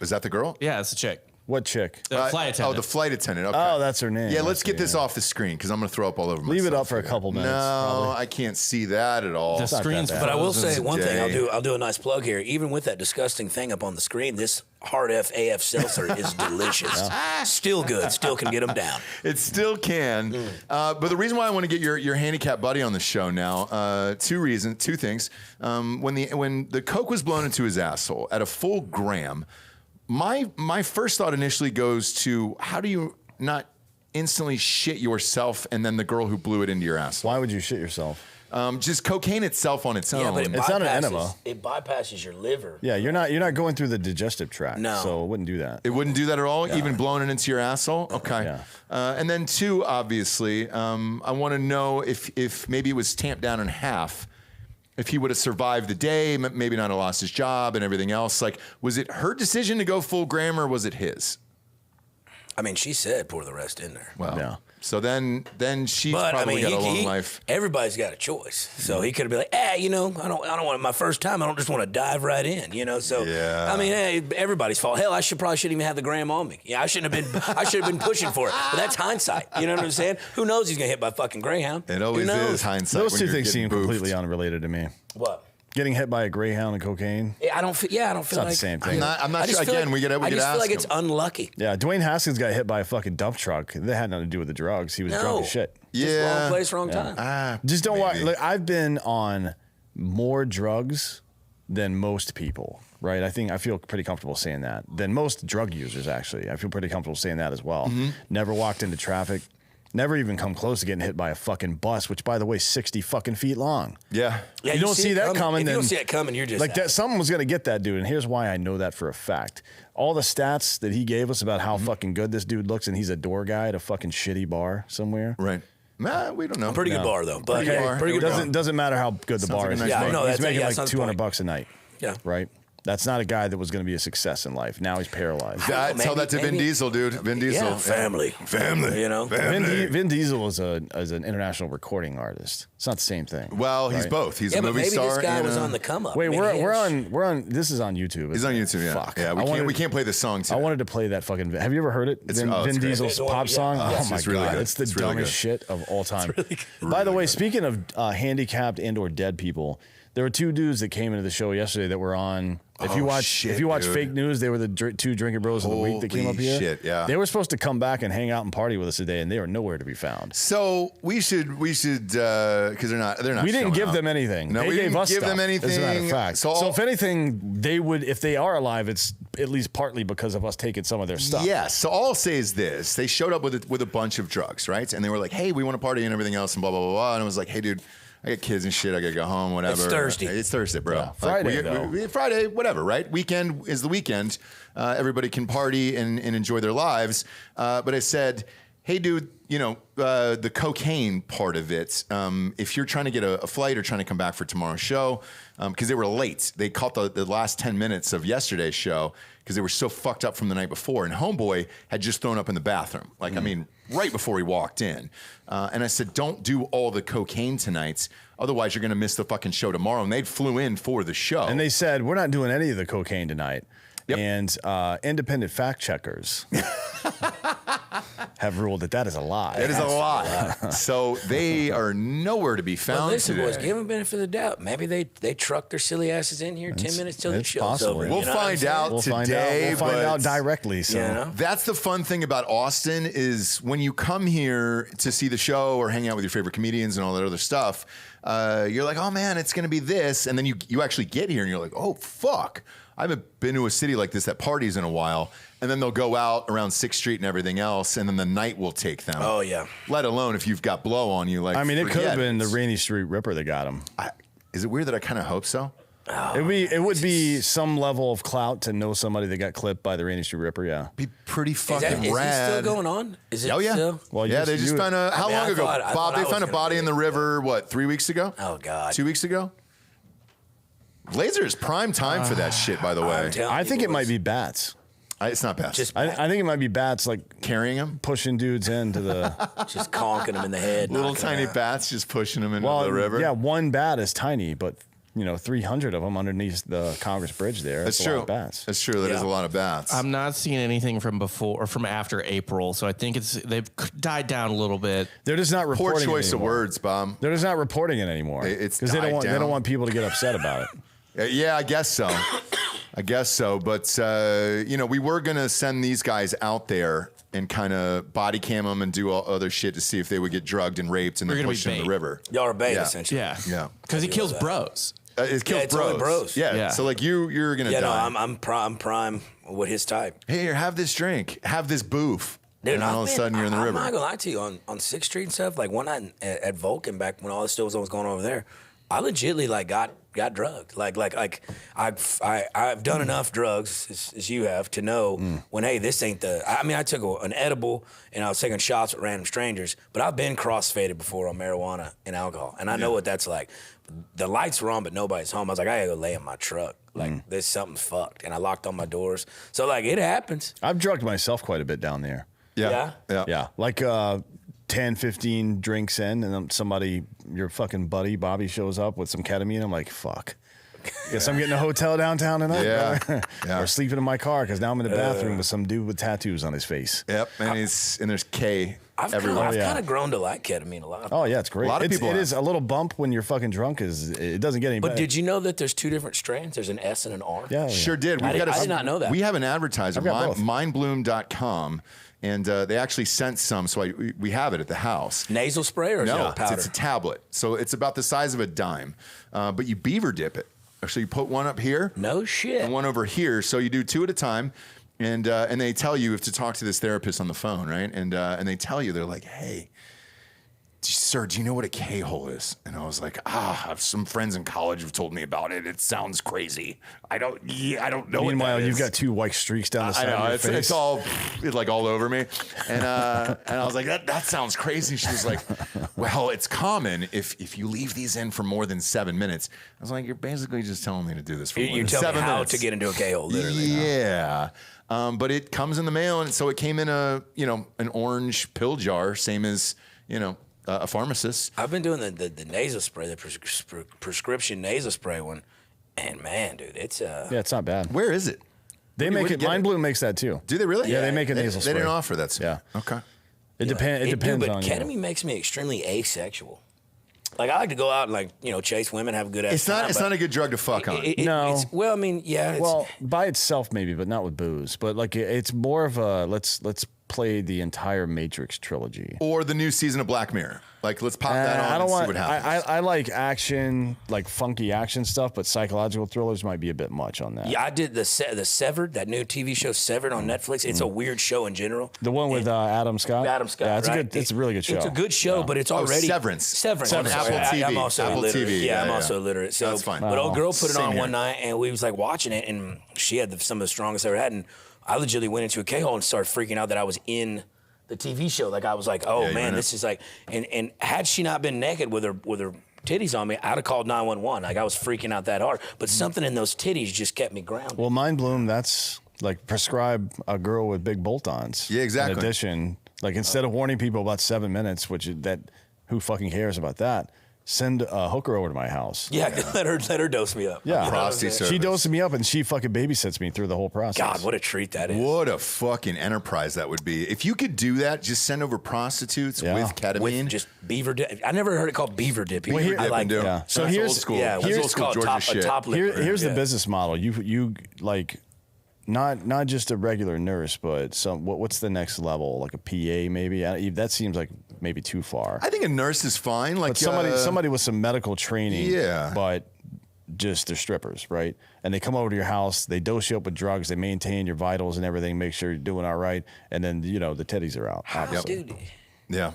is that the girl? Yeah, it's a chick. What chick? The flight attendant. Oh, the flight attendant. Okay. Oh, that's her name. Yeah, I let's get see, this off the screen because I'm going to throw up all over myself. Leave it up for a here. couple minutes, No, probably. I can't see that at all. The not that screen's bad. But I will frozen. say one thing. Today. I'll do a nice plug here. Even with that disgusting thing up on the screen, this hard AF seltzer is delicious. Still good. Still can get them down. It still can. But the reason why I want to get your handicap buddy on the show now, two things. When the Coke was blown into his asshole at a full gram, my first thought initially goes to how do you not instantly shit yourself and then the girl who blew it into your asshole? Why would you shit yourself? Just cocaine itself on its own. Yeah, but it It's not an bypasses, enema. it bypasses your liver. Yeah, you're not going through the digestive tract. No. So it wouldn't do that. It wouldn't do that at all, even blowing it into your asshole? Okay. Yeah. And then two, obviously, I want to know if maybe it was tamped down in half, if he would have survived the day, maybe not have lost his job and everything else. Like, was it her decision to go full gram or was it his? I mean, she said pour the rest in there. Well, Yeah. so then she's But I probably mean, got a long life. everybody's got a choice. So he could have been like, I don't want it my first time. I don't just want to dive right in, So Yeah. I mean, everybody's fault. Hell, probably shouldn't even have the gram on me. Yeah, I should have been pushing for it. But that's hindsight. You know what I'm saying? Who knows he's gonna hit by fucking Greyhound? It always Who knows? is hindsight. Those when two you're things getting seem boofed. completely unrelated to me. What? Getting hit by a greyhound and cocaine. Yeah, I don't feel not the like same thing. I'm not I just sure. feel Again, we like, get I just ask feel like him. it's unlucky. Yeah, Dwayne Haskins got hit by a fucking dump truck. That had nothing to do with the drugs. He was drunk as shit. Just Yeah. wrong place, wrong time. Just don't watch. Maybe. Look, I've been on more drugs than most people, right? I feel pretty comfortable saying that. Than most drug users, actually. I feel pretty comfortable saying that as well. Never walked into traffic. Never even come close to getting hit by a fucking bus, which, by the way, is 60 fucking feet long. Yeah. Yeah, you don't see it that coming. If then, you don't see it coming, you're just like out. that. Someone was going to get that dude, and here's why I know that for a fact. All the stats that he gave us about how fucking good this dude looks, and he's a door guy at a fucking shitty bar somewhere. Right. Nah, we don't know. Pretty good bar though. But Pretty good bar. pretty good bar. Doesn't matter how good the Sounds bar like a is. nice He's bar. making, Yeah, I know, he's that's- making yeah, like sounds the point. $200 a night. Yeah. Right. That's not a guy that was going to be a success in life. Now he's paralyzed. Tell that to Vin Diesel, dude. Vin Diesel. Yeah, family. You know? Vin Diesel is an international recording artist. It's not the same thing. Well, he's both. He's a movie maybe star. This guy was on the come up. Wait, we're on. This is on YouTube. He's on YouTube. Yeah. Fuck. Yeah. We can't play the song today. I wanted to play that fucking. Have you ever heard it? Vin great. Diesel's pop song. Oh my really god, good. it's the It's really dumbest good. shit of all time. Really good. By the way, speaking of handicapped and/or dead people, there were two dudes that came into the show yesterday that were on. If you watch dude. fake news, they were the two Drinkin' Bros of the week that came up here. Shit, yeah. They were supposed to come back and hang out and party with us today, and they are nowhere to be found. So we should because they're not. We didn't showing give up. them anything. No, They we gave didn't us give stuff, them anything. As a matter of fact. So So if anything, they would. If they are alive, it's at least partly because of us taking some of their stuff. Yes. So all I'll say is this: they showed up with a bunch of drugs, right? And they were like, "Hey, we want to party and everything else," and blah blah blah blah. And I was like, "Hey, dude, I got kids and shit. I gotta go home. Whatever. It's Thursday. It's Thursday, bro. Yeah, Friday, Friday, whatever. Right? Weekend is the weekend. Everybody can party and enjoy their lives. But I said, hey, dude, the cocaine part of it. If you're trying to get a flight or trying to come back for tomorrow's show, because they were late, they caught the last 10 minutes of yesterday's show because they were so fucked up from the night before. And Homeboy had just thrown up in the bathroom. Like, I mean, right before he walked in. And I said, don't do all the cocaine tonight. Otherwise, you're going to miss the fucking show tomorrow. And they flew in for the show. And they said, we're not doing any of the cocaine tonight. Yep. And independent fact checkers have ruled that is a lie. It is a lie. So they are nowhere to be found Well, listen, today. boys, give them benefit of the doubt. Maybe they trucked their silly asses in here 10 minutes till the it's show's possible. over. We'll You know what I'm find saying? out We'll today. find but out directly. So. You know? That's the fun thing about Austin is when you come here to see the show or hang out with your favorite comedians and all that other stuff, you're like, oh man, it's going to be this. And then you actually get here and you're like, oh, fuck. I haven't been to a city like this that parties in a while. And then they'll go out around 6th Street and everything else, and then the night will take them. Oh, yeah. Let alone if you've got blow on you. Like, I mean, it could have forget been it. the Rainy Street Ripper that got him. Is it weird that I kind of hope so? It would be some level of clout to know somebody that got clipped by the Rainy Street Ripper. Yeah. Be pretty Is fucking it rad. still going on? Is it Oh yeah. still? Well, yeah, you- they just you- found a. How I mean, long I ago, thought- I Bob? thought They I was found a gonna body be- in the river. What? 3 weeks ago? Oh, God. 2 weeks ago. Lazer is prime time for that shit. By the way, I'm telling I you, think it boys. might be bats. It's not bad. Just I think it might be bats like carrying him. pushing dudes into the. just conking them in the head. Little knocking 'em tiny out. bats just pushing him into Well, the river. yeah, one bat is tiny, but 300 of them underneath the Congress Bridge there. that's a true. lot of bats. That's true. That is Yeah. a lot of bats. I'm not seeing anything from before or from after April, so I think they've died down a little bit. They're just not Poor reporting. choice it of anymore. words, Bob. They're just not reporting it anymore. It's because they died don't down. want people to get upset about it. Yeah, I guess so. I guess so. But, we were going to send these guys out there and kind of body cam them and do all other shit to see if they would get drugged and raped and We're then gonna be pushed into the bait. river. Y'all are bait, Yeah. essentially. Yeah, Yeah. because he kills bros. It kills it's bros. only bros. Yeah. Yeah. So, like, you're going to Yeah, no, die. I'm prime with his type. Hey, here, have this drink. Have this boof. Dude, and then all of a sudden you're in the I'm river. not gonna lie to you. On 6th Street and stuff, like one night at Vulcan, back when all this stuff was going on over there, I legitly got drugged. Like I've done enough drugs as you have to know when this ain't the. I mean, I took an edible and I was taking shots with random strangers, but I've been crossfaded before on marijuana and alcohol, and I know what that's like. The lights were on, but nobody's home. I was like, I gotta go lay in my truck. Like this something's fucked, and I locked all my doors. So like it happens. I've drugged myself quite a bit down there. Yeah. Yeah, like 10, 15 drinks in, and then somebody, your fucking buddy Bobby, shows up with some ketamine. I'm like, fuck. Guess I'm getting a hotel downtown tonight. Yeah. brother. Yeah. Or sleeping in my car because now I'm in the bathroom with some dude with tattoos on his face. Yep. And there's K I've everywhere. kind of grown to like ketamine a lot. Oh yeah, it's great. A lot of people It have. is a little bump when you're fucking drunk. It doesn't get any But better. did you know that there's two different strains? There's an S and an R. Yeah, Sure did. I did not know that. We have an advertiser, I've got both. mindbloom.com, and they actually sent some, so we have it at the house. Nasal spray or is No, it powder? it's a tablet. So it's about the size of a dime, but you beaver dip it. So you put one up here No shit. and one over here. So you do two at a time, and they tell you if to talk to this therapist on the phone, right? And they tell you, they're like, hey, sir, do you know what a K-hole is? And I was like, I have some friends in college who've told me about it. It sounds crazy. I don't know. Meanwhile, what that you've is. got 2 white streaks down the side of your face. It's all over me. And I was like, that sounds crazy. She was like, well, it's common if you leave these in for more than 7 minutes. I was like, you're basically just telling me to do this for more than 7 minutes. You tell me how to get into a K-hole, literally. Yeah. But it comes in the mail, and so it came in an orange pill jar, same as, a pharmacist. I've been doing the nasal spray, the prescription nasal spray one, and man, dude, it's it's not bad. Where is it? They make it. Mind Bloom makes that too. Do they really? Yeah, they make a nasal spray. They didn't offer that. Yeah. Okay. It depends. It depends but on ketamine you. makes me extremely asexual. Like, I like to go out and chase women, have a good ass time. It's not a good drug to fuck on. No. Well, I mean, yeah. Well, by itself maybe, but not with booze. But like it's more of a let's play the entire Matrix trilogy. Or the new season of Black Mirror. Like, let's pop that on and see what happens. I like action, like funky action stuff, but psychological thrillers might be a bit much on that. Yeah, I did the Severed, that new TV show Severed on Netflix. It's a weird show in general. The one with Adam Scott? Adam Scott, yeah, right? It's a really good show. It's a good show, but it's already... Severance. Severance. On Apple TV. I'm also Apple illiterate. TV. Yeah, I'm also illiterate. So, that's fine. But old girl put it Same on here. one night, and we was like watching it, and she had some of the strongest I ever had, and I legitimately went into a K-hole and started freaking out that I was in the TV show. Like, I was like, oh man, this is like, and had she not been naked with her titties on me, I'd have called 911. Like, I was freaking out that hard. But something in those titties just kept me grounded. Well, Mind Bloom, that's like prescribe a girl with big bolt-ons. Yeah, exactly. In addition, like instead of warning people about 7 minutes, who fucking cares about that? Send a hooker over to my house. Yeah, let her dose me up. Yeah, Prosty service. she doses me up and she fucking babysits me through the whole process. God, what a treat that is. What a fucking enterprise that would be. If you could do that, just send over prostitutes with ketamine. With just beaver dip. I never heard it called beaver dipping. Well, I like that. Yeah. So That's here's old school. Yeah, That's here's old school called Georgia shit. top lipper. Here's the business model. You like not just a regular nurse, but what's the next level? Like a PA maybe? That seems like maybe too far. I think a nurse is fine. Like But somebody with some medical training. Yeah. But just they're strippers, right? And they come over to your house, they dose you up with drugs, they maintain your vitals and everything, make sure you're doing all right, and then the titties are out. Obviously. Dude, yeah.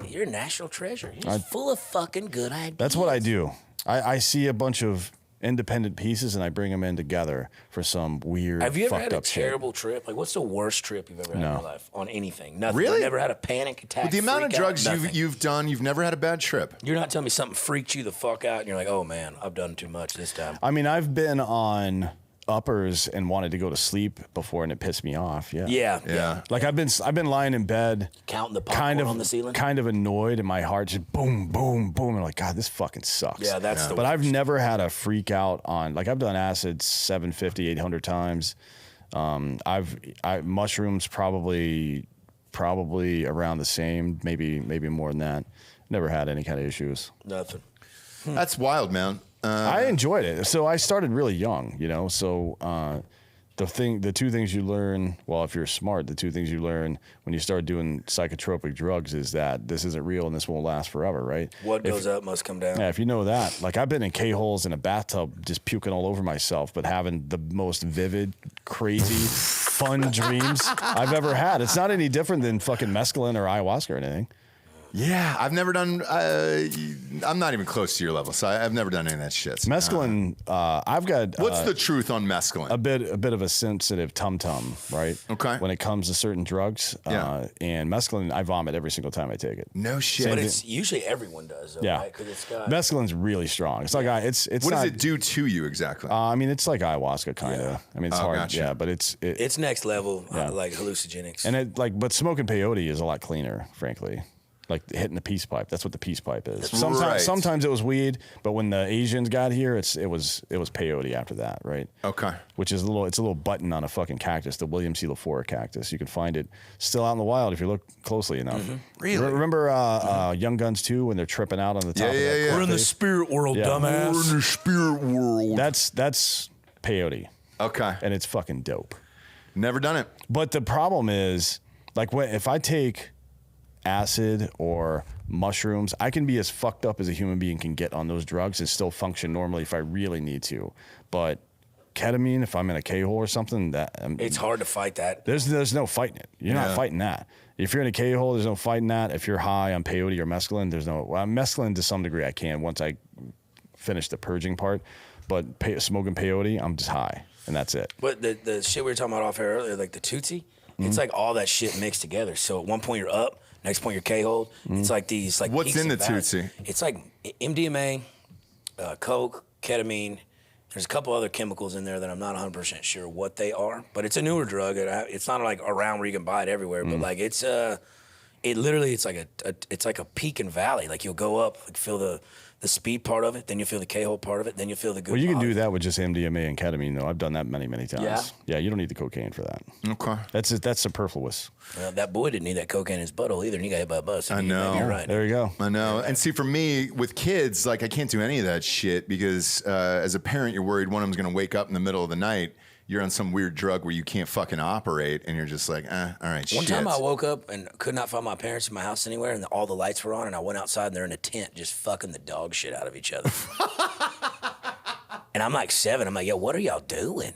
you're a national treasure. You're just full of fucking good ideas. That's what I do. I see a bunch of independent pieces and I bring them in together for some weird. Have you ever fucked had a up shit. terrible trip? Like, what's the worst trip you've ever had in your life on anything? Nothing. Really? You've never had a panic attack? With the amount of freak out? drugs Nothing. you've done, you've never had a bad trip. You're not telling me something freaked you the fuck out and you're like, oh man, I've done too much this time. I mean, I've been on uppers and wanted to go to sleep before and it pissed me off. Yeah. Like I've been lying in bed Counting the popcorn on the ceiling? kind of annoyed, and my heart just boom, boom, boom. And like, God, this fucking sucks. Yeah, that's the But worst. I've never had a freak out on, like I've done acid 750, 800 times. Mushrooms probably around the same, maybe more than that. Never had any kind of issues. Nothing. That's wild, man. I enjoyed it. So I started really young, So the two things you learn, well, if you're smart, the two things you learn when you start doing psychotropic drugs is that this isn't real and this won't last forever, right? What goes up must come down. Yeah, if you know that, like I've been in K-holes in a bathtub just puking all over myself, but having the most vivid, crazy, fun dreams I've ever had. It's not any different than fucking mescaline or ayahuasca or anything. Yeah, I've never done. I'm not even close to your level, so I've never done any of that shit. Mescaline, I've got. What's the truth on mescaline? A bit of a sensitive tum-tum, right? Okay. When it comes to certain drugs, and mescaline, I vomit every single time I take it. No shit. But it's usually everyone does, though, Yeah, right? 'Cause it's got... mescaline's really strong. It's like it's. What not, does it do to you exactly? I mean, it's like ayahuasca, kind of. Yeah. I mean, it's hard. Gotcha. Yeah, but it's next level, like hallucinogenics. and but smoking peyote is a lot cleaner, frankly. Like hitting the peace pipe. That's what the peace pipe is. Sometimes it was weed, but when the Asians got here, it was peyote after that, right? Okay. Which is a little button on a fucking cactus, the William C. LaFleur cactus. You can find it still out in the wild if you look closely enough. Mm-hmm. Really? Remember Young Guns 2 when they're tripping out on the top of that cliff We're in the face? spirit world, dumbass. We're in the spirit world. That's peyote, Okay. and it's fucking dope. Never done it. But the problem is, like, if I take acid or mushrooms, I can be as fucked up as a human being can get on those drugs and still function normally if I really need to. But ketamine, if I'm in a K-hole or something, that it's hard to fight that. There's no fighting it. You're not fighting that. If you're in a K-hole, there's no fighting that. If you're high on peyote or mescaline, there's no. Well, mescaline to some degree I can once I finish the purging part, but smoking peyote, I'm just high, and that's it. But the shit we were talking about off air earlier, like the Tootsie, it's like all that shit mixed together. So at one point you're up, next point you're K-hold. It's like these like. What's in the Tootsie? It's like MDMA, coke, ketamine. There's a couple other chemicals in there that I'm not 100% sure what they are, but it's a newer drug. It's not like around where you can buy it everywhere, but like it's like a peak and valley. Like you'll go up, like feel the speed part of it, then you feel the K-hole part of it, then you feel the good. Well, you can part. do that with just MDMA and ketamine, though. I've done that many times. Yeah? Yeah, you don't need the cocaine for that. Okay. That's superfluous. Well, that boy didn't need that cocaine in his butthole either, and he got hit by a bus. So I know. You're right. There you go. I know. And see, for me, with kids, like I can't do any of that shit because as a parent, you're worried one of them's going to wake up in the middle of the night. You're on some weird drug where you can't fucking operate, and you're just like, all right, One time I woke up and could not find my parents in my house anywhere, and all the lights were on, and I went outside, and they're in a tent just fucking the dog shit out of each other. And I'm like 7. I'm like, yo, what are y'all doing?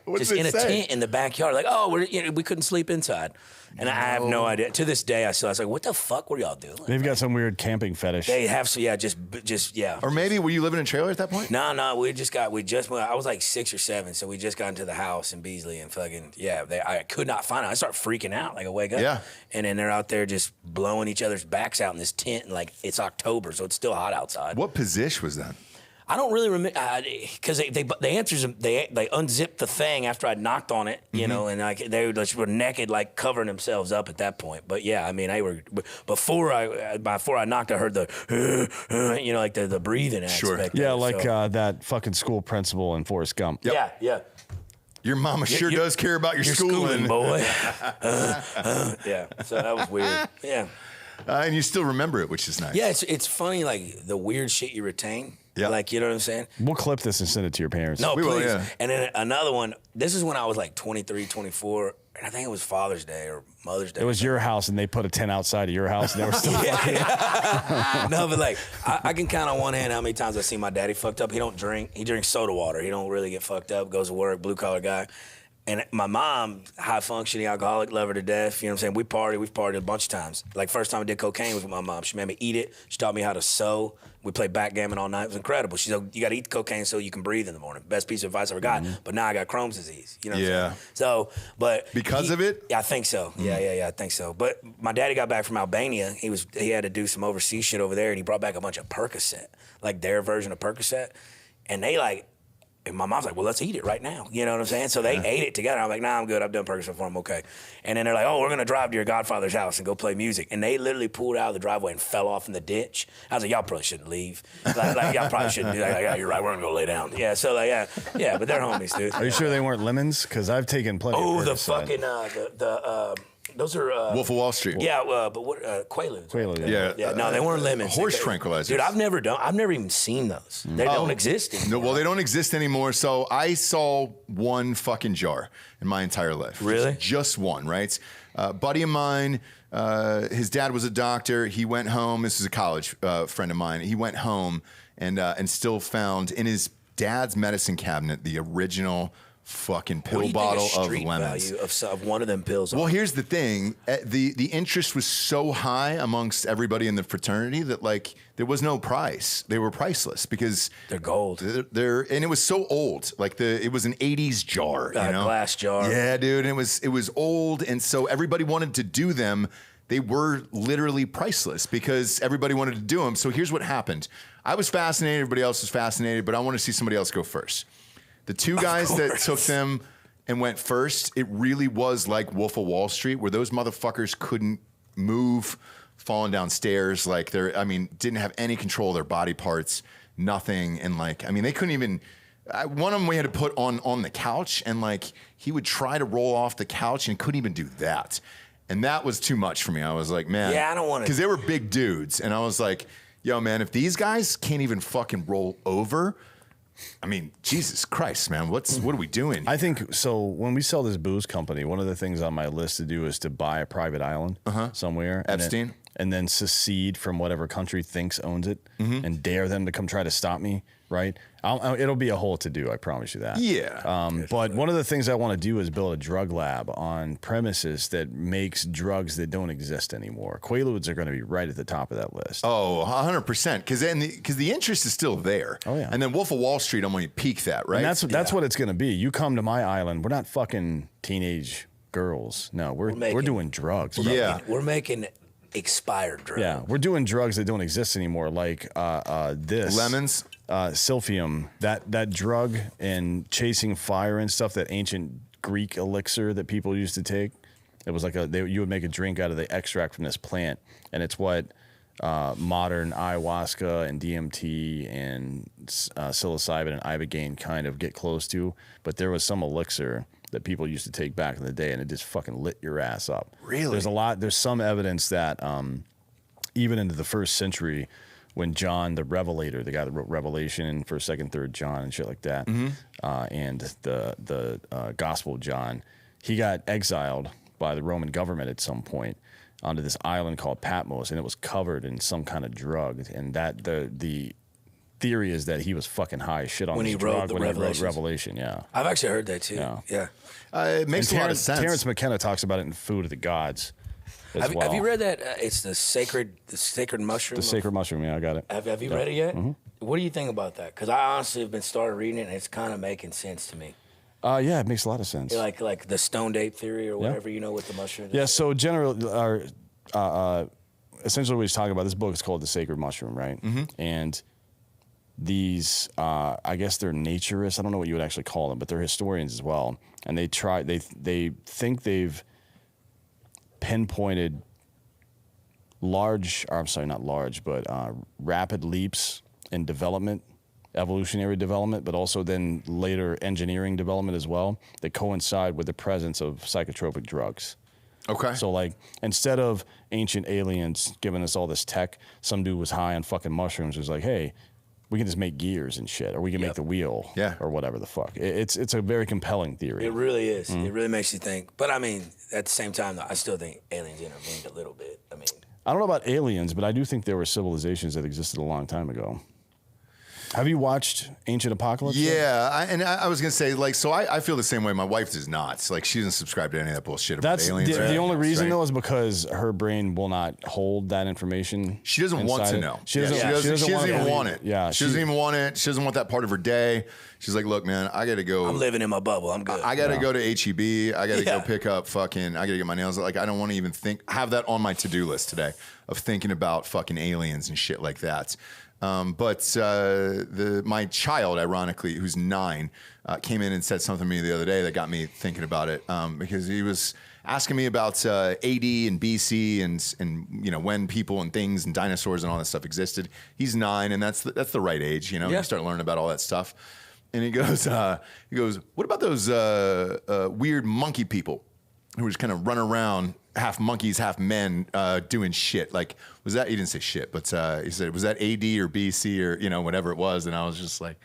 What's just it in a say? tent in the backyard. Like, oh, we couldn't sleep inside. And I have no idea. To this day, I was like, what the fuck were y'all doing? They've got some weird camping fetish. They have, so yeah, just yeah. Or maybe were you living in a trailer at that point? No, I was like 6 or 7, so we just got into the house in Beasley and fucking, I could not find it. I start freaking out, like I wake up. Yeah. And then they're out there just blowing each other's backs out in this tent, and like it's October, so it's still hot outside. What position was that? I don't really remember, because they unzipped the thing after I knocked on it, you know, and like they were naked, like covering themselves up at that point. But yeah, I mean, before I knocked, I heard the, you know, like the breathing aspect. Yeah, of it, like that fucking school principal in Forrest Gump. Yep. Yeah. Your mama sure does care about your schooling. boy. Yeah, so that was weird. Yeah. And you still remember it, which is nice. Yeah, it's funny, like the weird shit you retain. Yeah. Like, you know what I'm saying? We'll clip this and send it to your parents. No, We please. will, yeah. And then another one, this is when I was like 23, 24, and I think it was Father's Day or Mother's Day. It was your house, and they put a tent outside of your house, and they were still fucking. No, but like, I can count on one hand how many times I see my daddy fucked up. He don't drink. He drinks soda water. He don't really get fucked up, goes to work, blue-collar guy. And my mom, high-functioning alcoholic, love her to death. You know what I'm saying? We've partied a bunch of times. Like, first time I did cocaine was with my mom. She made me eat it. She taught me how to sew. We played backgammon all night. It was incredible. She said, you got to eat the cocaine so you can breathe in the morning. Best piece of advice I ever got. But now I got Crohn's disease. You know what I'm saying? So, but... Because of it? Yeah, I think so. Yeah, I think so. But my daddy got back from Albania. He had to do some overseas shit over there, and he brought back a bunch of Percocet, like their version of Percocet. And they like... And my mom's like, well, let's eat it right now. You know what I'm saying? So they ate it together. I'm like, nah, I'm good. I've done Percocet before. I'm okay. And then they're like, oh, we're going to drive to your godfather's house and go play music. And they literally pulled out of the driveway and fell off in the ditch. I was like, y'all probably shouldn't leave. Like y'all probably shouldn't do that. Like, yeah, you're right. We're going to go lay down. Yeah, so like, yeah, but they're homies, dude. Are you sure they weren't lemons? Because I've taken plenty of the Percocet. fucking, those are... Wolf of Wall Street. Yeah, but what, Quaaludes. Quaaludes, Yeah. Yeah, no, they weren't lemons. Horse tranquilizers. Dude, I've never even seen those. They don't exist anymore. No, well, they don't exist anymore. So I saw one fucking jar in my entire life. Really? Just one, right? Buddy of mine, his dad was a doctor. He went home. This is a college friend of mine. He went home and still found in his dad's medicine cabinet the original fucking pill bottle of street lemons. Value of one of them pills. Well, here's the thing: the interest was so high amongst everybody in the fraternity that like there was no price. They were priceless because they're gold. They're and it was so old. Like it was an '80s jar, you know? Glass jar. Yeah, dude. And it was old, and so everybody wanted to do them. They were literally priceless because everybody wanted to do them. So here's what happened: I was fascinated. Everybody else was fascinated, but I want to see somebody else go first. The two guys that took them and went first, it really was like Wolf of Wall Street, where those motherfuckers couldn't move, falling down stairs. Like didn't have any control of their body parts, nothing. And they couldn't even, one of them we had to put on the couch, and like he would try to roll off the couch and couldn't even do that. And that was too much for me. I was like, man. Yeah, I don't want to. Because they were big dudes. And I was like, yo, man, if these guys can't even fucking roll over, I mean, Jesus Christ, man, what are we doing? I think so. When we sell this booze company, one of the things on my list to do is to buy a private island somewhere. Epstein? and then secede from whatever country thinks owns it and dare them to come try to stop me, right? It'll be a whole to-do, I promise you that. Yeah. But one of the things I want to do is build a drug lab on premises that makes drugs that don't exist anymore. Quaaludes are going to be right at the top of that list. Oh, 100%. Because the interest is still there. Oh, yeah. And then Wolf of Wall Street, I'm going to peak that, right? And that's what it's going to be. You come to my island, we're not fucking teenage girls. No, we're doing drugs. Yeah. We're making expired drugs. Yeah, we're doing drugs that don't exist anymore, like this. Lemons? Silphium, that drug and chasing fire and stuff, that ancient Greek elixir that people used to take. It was like you would make a drink out of the extract from this plant, and it's what modern ayahuasca and DMT and psilocybin and ibogaine kind of get close to. But there was some elixir that people used to take back in the day, and it just fucking lit your ass up. Really? There's some evidence that even into the 1st century, when John the Revelator, the guy that wrote Revelation in 1st, 2nd, 3rd John and shit like that, and the Gospel of John, he got exiled by the Roman government at some point onto this island called Patmos, and it was covered in some kind of drug, and that the theory is that he was fucking high as shit on When this he wrote drug the when he wrote Revelations. Revelation. Yeah, I've actually heard that too. Yeah. It makes a lot of sense. Terrence McKenna talks about it in Food of the Gods. As well. Have you read that? It's the sacred mushroom. The Sacred Mushroom? Yeah, I got it. Have you read it yet? What do you think about that? Because I honestly have been started reading it, and it's kind of making sense to me. Yeah, it makes a lot of sense. Like the stoned ape theory or whatever, with the mushrooms. Yeah, so essentially what he's talking about, this book is called The Sacred Mushroom, right? And these, I guess they're naturists. I don't know what you would actually call them, but they're historians as well. And they think they've pinpointed rapid leaps in development, evolutionary development, but also then later engineering development as well, that coincide with the presence of psychotropic drugs. Okay. So, like, instead of ancient aliens giving us all this tech, some dude was high on fucking mushrooms, was like, hey, we can just make gears and shit, or we can make the wheel, or whatever the fuck. It's a very compelling theory. It really is. It really makes you think. But I mean, at the same time, though, I still think aliens intervened a little bit. I mean, I don't know about aliens, but I do think there were civilizations that existed a long time ago. Have you watched Ancient Apocalypse? Yeah, I was gonna say, like, so I feel the same way. My wife does not. Like, she doesn't subscribe to any of that bullshit about aliens. The only reason though is because her brain will not hold that information. She doesn't want to know. She doesn't even want it. Yeah, she doesn't even want it. She doesn't want that part of her day. She's like, look, man, I gotta go. I'm living in my bubble. I'm good. I gotta go to HEB. I gotta go pick up I gotta get my nails. Like, I don't want to even have that on my to-do list today of thinking about fucking aliens and shit like that. But my child, ironically, who's 9, came in and said something to me the other day that got me thinking about it, because he was asking me about AD and BC and when people and things and dinosaurs and all that stuff existed. He's 9, and that's the right age, You start learning about all that stuff. And he goes, what about those weird monkey people who just kind of run around, half monkeys, half men, doing shit? Like, was that, he didn't say shit, but he said, was that AD or BC or, whatever it was? And I was just like,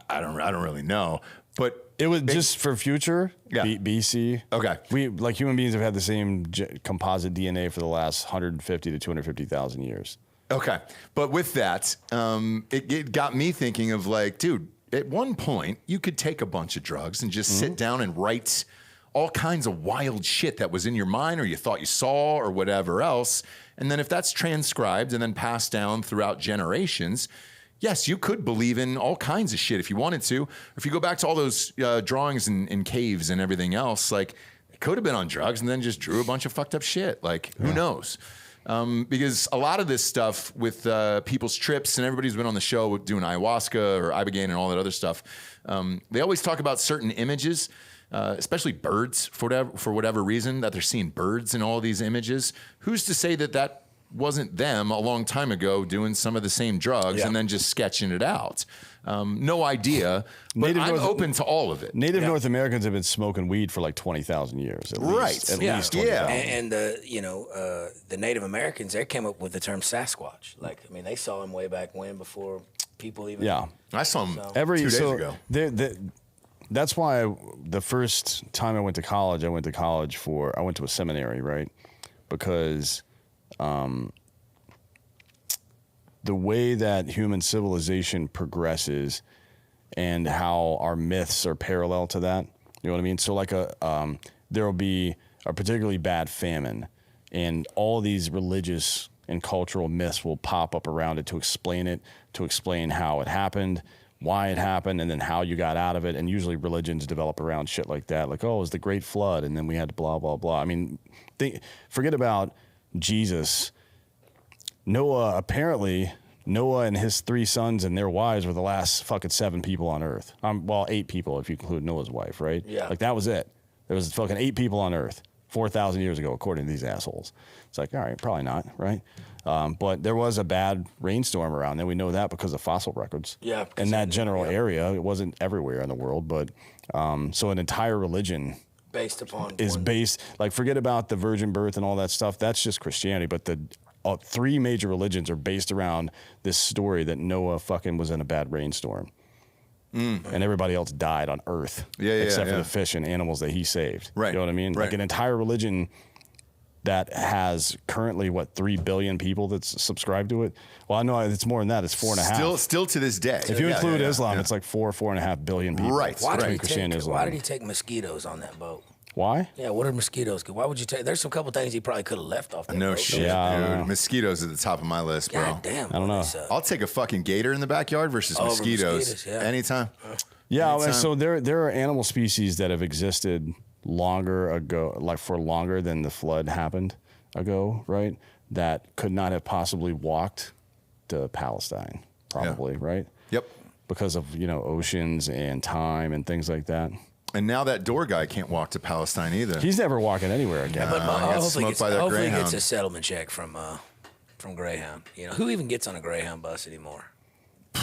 I don't really know. But it was just for future, BC. Okay. We, like human beings, have had the same composite DNA for the last 150 to 250,000 years. Okay. But with that, it got me thinking of like, dude, at one point, you could take a bunch of drugs and just sit down and write all kinds of wild shit that was in your mind or you thought you saw or whatever else. And then if that's transcribed and then passed down throughout generations, yes, you could believe in all kinds of shit if you wanted to. If you go back to all those drawings in caves and everything else, like, it could have been on drugs and then just drew a bunch of fucked up shit. Like, who knows? Because a lot of this stuff with people's trips, and everybody's been on the show doing ayahuasca or ibogaine and all that other stuff, they always talk about certain images, especially birds, for whatever reason, that they're seeing birds in all these images. Who's to say that wasn't them a long time ago doing some of the same drugs and then just sketching it out? No idea, but I'm open to all of it. Native North Americans have been smoking weed for like 20,000 years. At least 20,000. And the Native Americans, they came up with the term Sasquatch. Like, I mean, they saw him way back when, before people even. Yeah, I saw him 2 days ago. That's why the first time I went to college, I went to a seminary, right? Because the way that human civilization progresses and how our myths are parallel to that. You know what I mean? So like there will be a particularly bad famine, and all these religious and cultural myths will pop up around it to explain how it happened, why it happened, and then how you got out of it. And usually religions develop around shit like that. Like, oh, it was the Great Flood, and then we had blah, blah, blah. I mean, forget about Jesus. Noah and his 3 sons and their wives were the last fucking 7 people on Earth. Well, 8 people if you include Noah's wife, right? Yeah. Like, that was it. There was fucking 8 people on Earth 4,000 years ago, according to these assholes. It's like, all right, probably not, right? But there was a bad rainstorm around there. We know that because of fossil records. Yeah. In that general area. It wasn't everywhere in the world, but so an entire religion based upon like, forget about the virgin birth and all that stuff. That's just Christianity. But the 3 major religions are based around this story that Noah fucking was in a bad rainstorm. And everybody else died on Earth. Except for the fish and animals that he saved. Right. You know what I mean? Right. Like an entire religion that has currently, 3 billion people that's subscribed to it? Well, I know it's more than that. It's 4.5. Still to this day. If you include Islam, it's like 4.5 billion people. Right. Why did Islam. he take mosquitoes on that boat? Why? Yeah, what are mosquitoes? Why would you take? There's some couple things he probably could have left off that No boat. shit, Yeah. dude. Mosquitoes at the top of my list, bro. God damn. I don't know. I'll take a fucking gator in the backyard versus Over mosquitoes. mosquitoes, yeah. Anytime. Yeah, Anytime. so there are animal species that have existed longer ago, like for longer than the flood happened ago, right? That could not have possibly walked to Palestine, probably, right? Yep. Because of, oceans and time and things like that. And now that door guy can't walk to Palestine either. He's never walking anywhere again. But got hopefully smoked by that hopefully he Greyhound. gets a settlement check from Greyhound. Who even gets on a Greyhound bus anymore?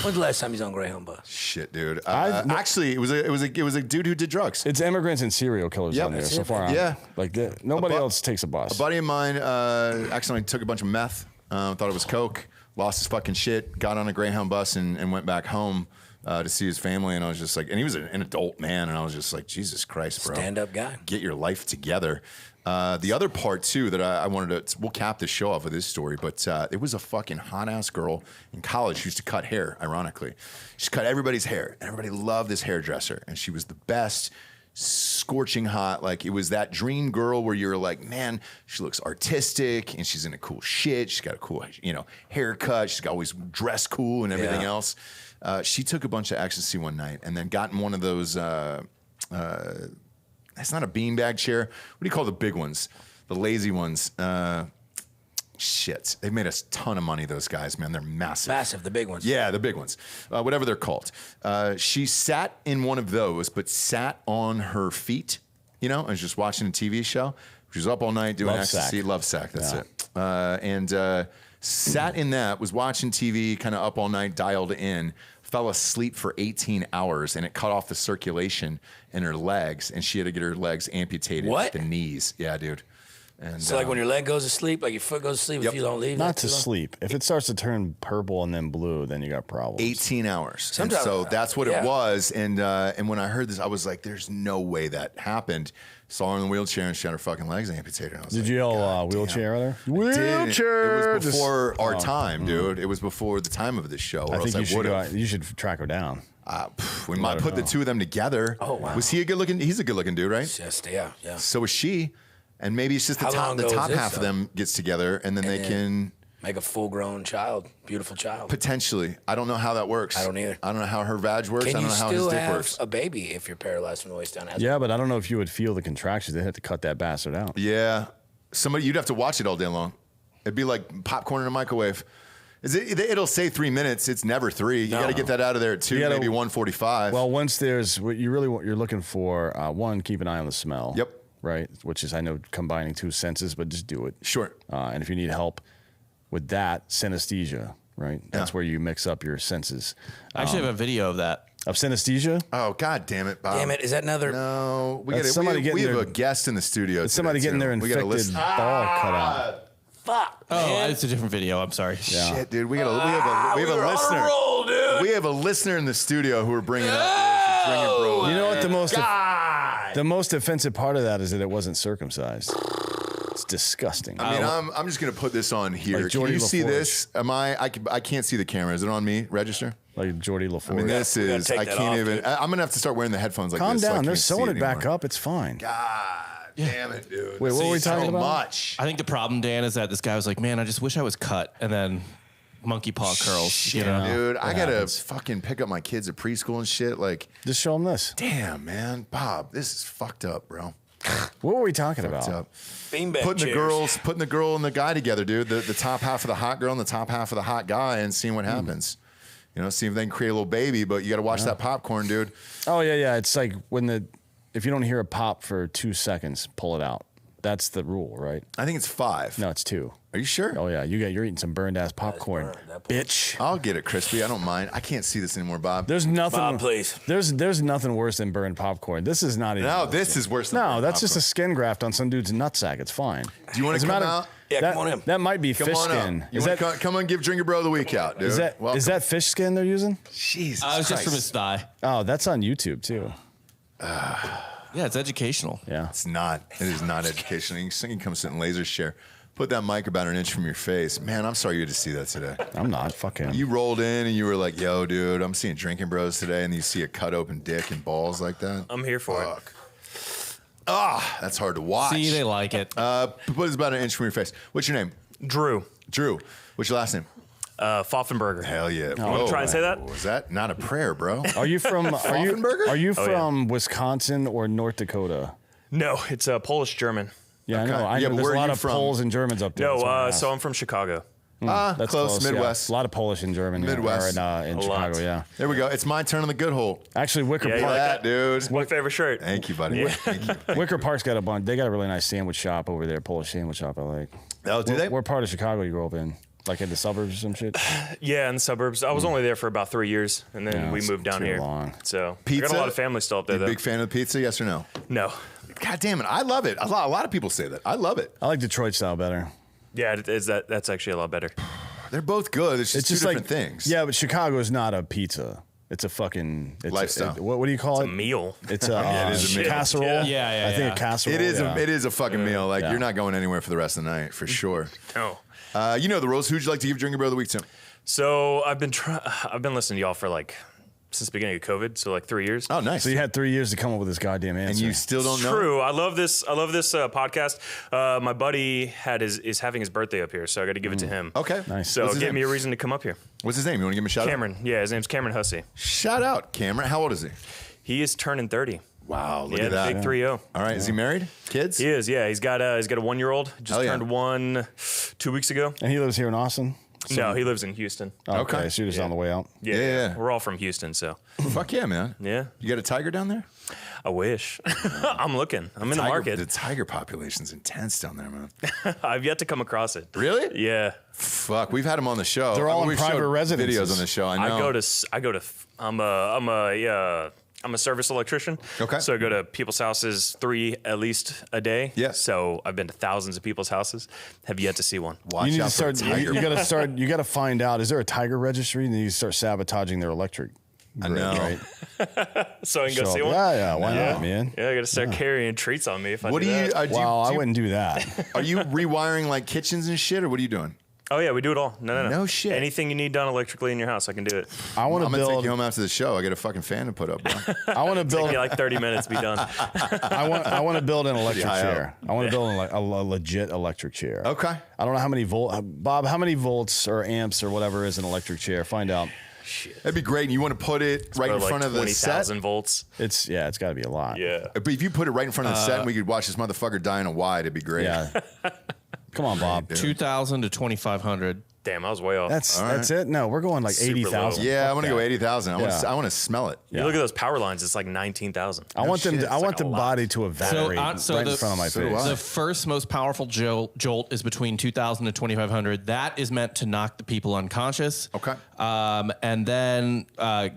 When's the last time he's on a Greyhound bus? Shit, dude. Actually, it was a dude who did drugs. It's immigrants and serial killers Yep. on there That's so it. far. Yeah. Like nobody else takes a bus. A buddy of mine accidentally took a bunch of meth, thought it was coke, lost his fucking shit, got on a Greyhound bus and went back home to see his family. And I was just like, and he was an adult man. And I was just like, Jesus Christ, bro. Stand-up guy. Get your life together. The other part, too, that I wanted to, we'll cap the show off with this story, but it was a fucking hot-ass girl in college who used to cut hair, ironically. She cut everybody's hair, and everybody loved this hairdresser, and she was the best, scorching hot. Like, it was that dream girl where you're like, man, she looks artistic, and she's into cool shit. She's got a cool, haircut. She's always dressed cool and everything else. She took a bunch of ecstasy one night and then got in one of those... it's not a beanbag chair. What do you call the big ones? The lazy ones. Shit. They've made us a ton of money, those guys, man. They're massive. Massive, the big ones. Yeah, the big ones. Whatever they're called. She sat in one of those, but sat on her feet, and was just watching a TV show. She was up all night doing ecstasy. Love sack, that's it. And sat in that, was watching TV, kind of up all night, dialed in, fell asleep for 18 hours, and it cut off the circulation in her legs, and she had to get her legs amputated at the knees. Yeah, dude. And So like when your leg goes to sleep, like your foot goes to sleep, if you don't leave Not that to too long? sleep. If it starts to turn purple and then blue, then you got problems. 18 hours. And Sometimes- so that's what yeah. it was. And when I heard this, I was like, there's no way that happened. Saw her in the wheelchair and she had her fucking legs amputated. I was Did like, you yell God wheelchair at her? damn. Wheelchair! It was before our time, dude. It was before the time of this show. Or I think else you should track her down. we might put the two of them together. Oh, wow. Was he a good looking? He's a good looking dude, right? Just, yeah. So is she. And maybe it's just the How long ago was top this, half of though? them gets together and then they can Make a full-grown child, beautiful child. potentially. I don't know how that works. I don't either. I don't know how her vag works. Can I you don't know how his still dick have works. a baby if you're paralyzed from the waist down? Yeah, but I don't know if you would feel the contractions. They'd have to cut that bastard out. Yeah. You'd have to watch it all day long. It'd be like popcorn in a microwave. It'll say 3 minutes. It's never 3. You got to get that out of there at 2, maybe 1:45. Well, once there's what you're looking for, one, keep an eye on the smell. Yep. Right, which is, I know, combining 2 senses, but just do it. Sure. And if you need help with that, synesthesia, right? That's where you mix up your senses. I actually have a video of that. Of synesthesia? Oh, God damn it, Bob. Damn it! Is that another? No. We That's have somebody getting a their- guest in the studio. It's somebody today, getting their too. We gotta infected listen. ball cut out. Fuck. Oh, man. it's a different video. I'm sorry. Yeah. Shit, dude. We have a we were on a listener. roll, dude. We have a listener in the studio who are bringing up Drinkin' Bros. You know what God. the most offensive part of that is that it wasn't circumcised. It's disgusting. I mean, I'm just gonna put this on here. Like Can you see LaForge. this? I can't see the camera. Is it on me? Register. Like Jordy LaForge. I mean, this We gotta is. take I that can't off, even. dude. I'm gonna have to start wearing the headphones like Calm this. so I down. can't They're see sewing it it back anymore. up. It's fine. God damn it, dude. Wait, what were we talking so about? much. I think the problem, Dan, is that this guy was like, man, I just wish I was cut. And then monkey paw curls. Shit, You know? dude. I gotta happens. fucking pick up my kids at preschool and shit. Like, Just show them this. damn, man, Bob, this is fucked up, bro. What were we talking about? Fucked up. Beanbag Putting chairs. the girl and the guy together, dude. The top half of the hot girl and the top half of the hot guy, and seeing what happens. You know, see if they can create a little baby, but you got to watch that popcorn, dude. Oh yeah. It's like if you don't hear a pop for 2 seconds, pull it out. That's the rule, right? I think it's 5. No, it's 2. Are you sure? Oh yeah, you're eating some burned ass popcorn, bitch. I'll get it crispy. I don't mind. I can't see this anymore, Bob. There's nothing. Bob, please. There's nothing worse than burned popcorn. This is not even. No, this is worse than No, burned that's just a popcorn. skin graft on some dude's nutsack. It's fine. Do you want As to a come matter- out? Yeah, that, come on in. That might be Come fish on skin. out. You want to come and give Drinkin Bro the week out, dude. Is that Welcome. is that fish skin they're using? Jesus It was just Christ. from his thigh. Oh, that's on YouTube too. Yeah, it's educational. Yeah. It's not. It is not educational. You can come sit in Lazer's chair. Put that mic about an inch from your face. Man, I'm sorry you had to see that today. I'm not fucking. You rolled in and you were like, yo, dude, I'm seeing Drinkin Bros today. And you see a cut open dick and balls like that. I'm here for it. Fuck. Ah, that's hard to watch. See, they like it. Put it about an inch from your face. What's your name? Drew Drew. What's your last name? Pfaffenberger. Hell yeah. You want to try and say that? Was that not a prayer, bro? Are you from? Pfaffenberger? Are you Oh, yeah. from Wisconsin or North Dakota? No, it's Polish German. Yeah, Okay. I know. I Yeah, know. but There's where a are lot you of from? Poles and Germans up there. No, That's why I asked. so I'm from Chicago. That's close, Midwest. Yeah. A lot of Polish and German. Midwest. Yeah, or in A Chicago. lot. Yeah. There we go. It's my turn on the good hole. Actually, Wicker Yeah, you Park. like That, dude. My favorite shirt. Thank you, buddy. Thank you. Wicker Park's got a bunch. They got a really nice sandwich shop over there, Polish sandwich shop. I like. Oh, do they? What part of Chicago you grew up in? Like in the suburbs or some shit? Yeah, in the suburbs. I was only there for about 3 years, and then Yeah, we it's moved down too here. long. So I Pizza? got a lot of family still up there, You a though. big fan of the pizza? Yes or no? No. God damn it. I love it. A lot of people say that. I love it. I like Detroit style better. Yeah, that's actually a lot better. They're both good. It's just two different things. Yeah, but Chicago is not a pizza. It's a fucking Lifestyle. what do you call It's it? a meal. It's a, it is a meal. casserole. Yeah. Yeah, I think yeah. a casserole. It is a fucking meal. Like Yeah. you're not going anywhere for the rest of the night for sure. No. You know the rules. Who'd you like to give Drinkin Bro of the week to? So I've been listening to y'all for since the beginning of COVID, so 3 years. Oh, nice. So you had 3 years to come up with this goddamn answer. and you still don't know? True. I love this podcast. My buddy is having his birthday up here, so I got to give it to him. Okay. Nice. So What's it his gave name? me a reason to come up here. What's his name? You want to give him a shout Cameron. Yeah, his name's Cameron Hussey. out? Shout out, Cameron. How old is he? He is turning 30. Wow, look Yeah, at the that. big 3-0. All right, is he married? Kids? He is. Yeah, he's got a 1-year-old. Just Hell yeah. turned 1 2 weeks ago. And he lives here in Austin. No, he lives in Houston. Okay, so you're just on the way out. Yeah. We're all from Houston, so Fuck yeah, man. yeah. You got a tiger down there? I wish. I'm looking. I'm in the market. The tiger population's intense down there, man. I've yet to come across it. Really? Yeah. Fuck, we've had them on the show. They're all in We've private showed residences. Videos on the show. I know. I'm a service electrician. Okay. So I go to people's houses 3 at least a day. Yeah. So I've been to thousands of people's houses. Have yet to see one. Watch You need out to for start. the tiger. You got to start. You got to find out. Is there a tiger registry? And then you start sabotaging their electric. I grid, know. Right? So I can go So, see one. yeah. Why not, man? Yeah, I got to start carrying treats on me if I What do do you? that. Wow, I do you- wouldn't do that. Are you rewiring like kitchens and shit, or what are you doing? Oh yeah, we do it all. No. No shit. Anything you need done electrically in your house, I can do it. I want I'm to gonna take build. you home after the show. I got a fucking fan to put up, bro. I want to Take build. me 30 minutes to be done. I want to build an electric high chair. I want to build a legit electric chair. Okay. I don't know how many Bob. How many volts or amps or whatever is an electric chair? Find out. That'd be great. And you want to put it right in front of the set? 20,000 volts. It's got to be a lot. Yeah. But if you put it right in front of the set and we could watch this motherfucker die in a wide, it'd be great. Yeah. Come on, Bob. 2,000 to 2,500. Damn, I was way off. That's it. No, we're going like Super 80,000. low. Yeah, I want to go 80,000. Yeah. I want to smell it. You look at those power lines, it's like 19,000. I want them. shit. I It's want the a lot. body to evaporate So right in the- front of my so do face. I. The first most powerful jolt is between 2,000 to 2,500. That is meant to knock the people unconscious. Okay. And then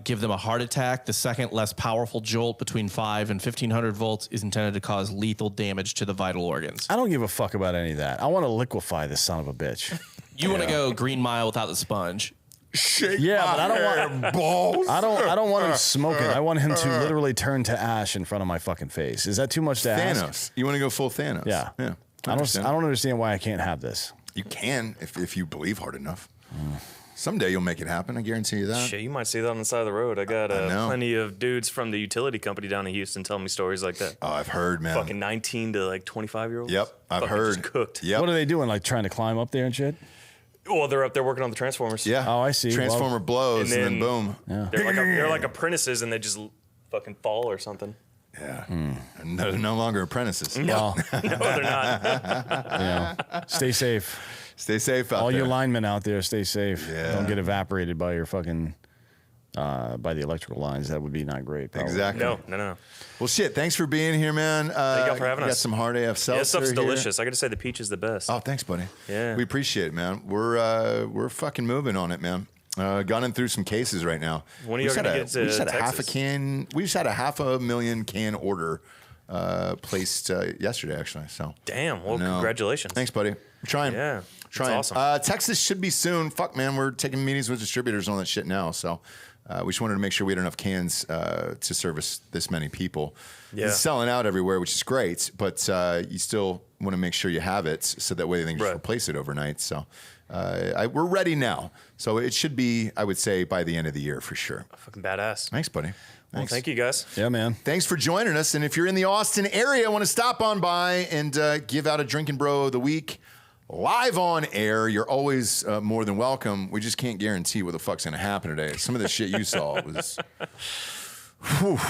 give them a heart attack. The second less powerful jolt between 5 and 1,500 volts is intended to cause lethal damage to the vital organs. I don't give a fuck about any of that. I want to liquefy this son of a bitch. You want to go Green Mile without the sponge. Shake Yeah, my but I don't hair, want- balls. I don't want him smoking. I want him to literally turn to ash in front of my fucking face. Is that too much to ask? Thanos. You want to go full Thanos? Yeah. Yeah. I don't understand why I can't have this. You can if you believe hard enough. Someday you'll make it happen. I guarantee you that. Shit, you might see that on the side of the road. I got plenty of dudes from the utility company down in Houston telling me stories like that. Oh, I've heard, man. Fucking 19 to like 25-year-olds. Yep, I've heard. Just cooked. Yep. What are they doing? Like trying to climb up there and shit? Well, they're up there working on the transformers. Yeah. Oh, I see. Transformer blows and then boom. Yeah. They're like apprentices and they just fucking fall or something. Yeah. And they're no longer apprentices. No, no, they're not. Stay safe. Stay safe out All there. you linemen out there, stay safe. Yeah. Don't get evaporated by your fucking by the electrical lines. That would be not great. Probably. Exactly. No. Well, shit. Thanks for being here, man. Thank y'all for having got us. some hard AF seltzer. Yeah, this stuff's here. delicious. I got to say the peach is the best. Oh, thanks, buddy. Yeah. We appreciate it, man. We're fucking moving on it, man. Gunning through some cases right now. When are you going to get to We just had a half a Texas? can. We just had a 500,000 can order placed yesterday, actually. So Damn. Well, No. congratulations. Thanks, buddy. We're trying. Yeah. Trying. That's awesome. Texas should be soon. Fuck, man. We're taking meetings with distributors on that shit now. So we just wanted to make sure we had enough cans to service this many people. Yeah. It's selling out everywhere, which is great, but you still want to make sure you have it so that way they can just Right. replace it overnight. So we're ready now. So it should be, I would say, by the end of the year for sure. Fucking badass. Thanks, buddy. Well, Thanks. thank you guys. Yeah, man. Thanks for joining us. And if you're in the Austin area, want to stop on by and give out a Drinkin' Bro of the Week live on air, you're always more than welcome. We just can't guarantee what the fuck's going to happen today. Some of the shit you saw was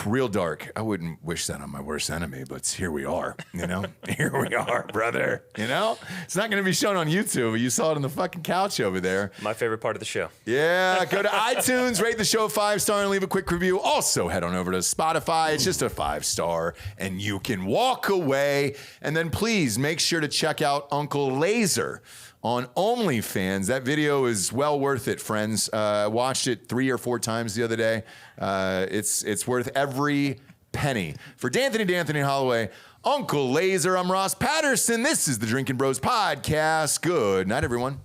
real dark. I wouldn't wish that on my worst enemy, but here we are, you know? Here we are, brother. You know? It's not going to be shown on YouTube, but you saw it on the fucking couch over there. My favorite part of the show. Yeah, go to iTunes, rate the show 5-star, and leave a quick review. Also, head on over to Spotify. It's just a 5-star, and you can walk away. And then please make sure to check out Uncle Lazer on OnlyFans. That video is well worth it, friends. I watched it 3 or 4 times the other day. It's worth every penny. For D'Anthony Holloway, Uncle Lazer, I'm Ross Patterson. This is the Drinkin' Bros Podcast. Good night, everyone.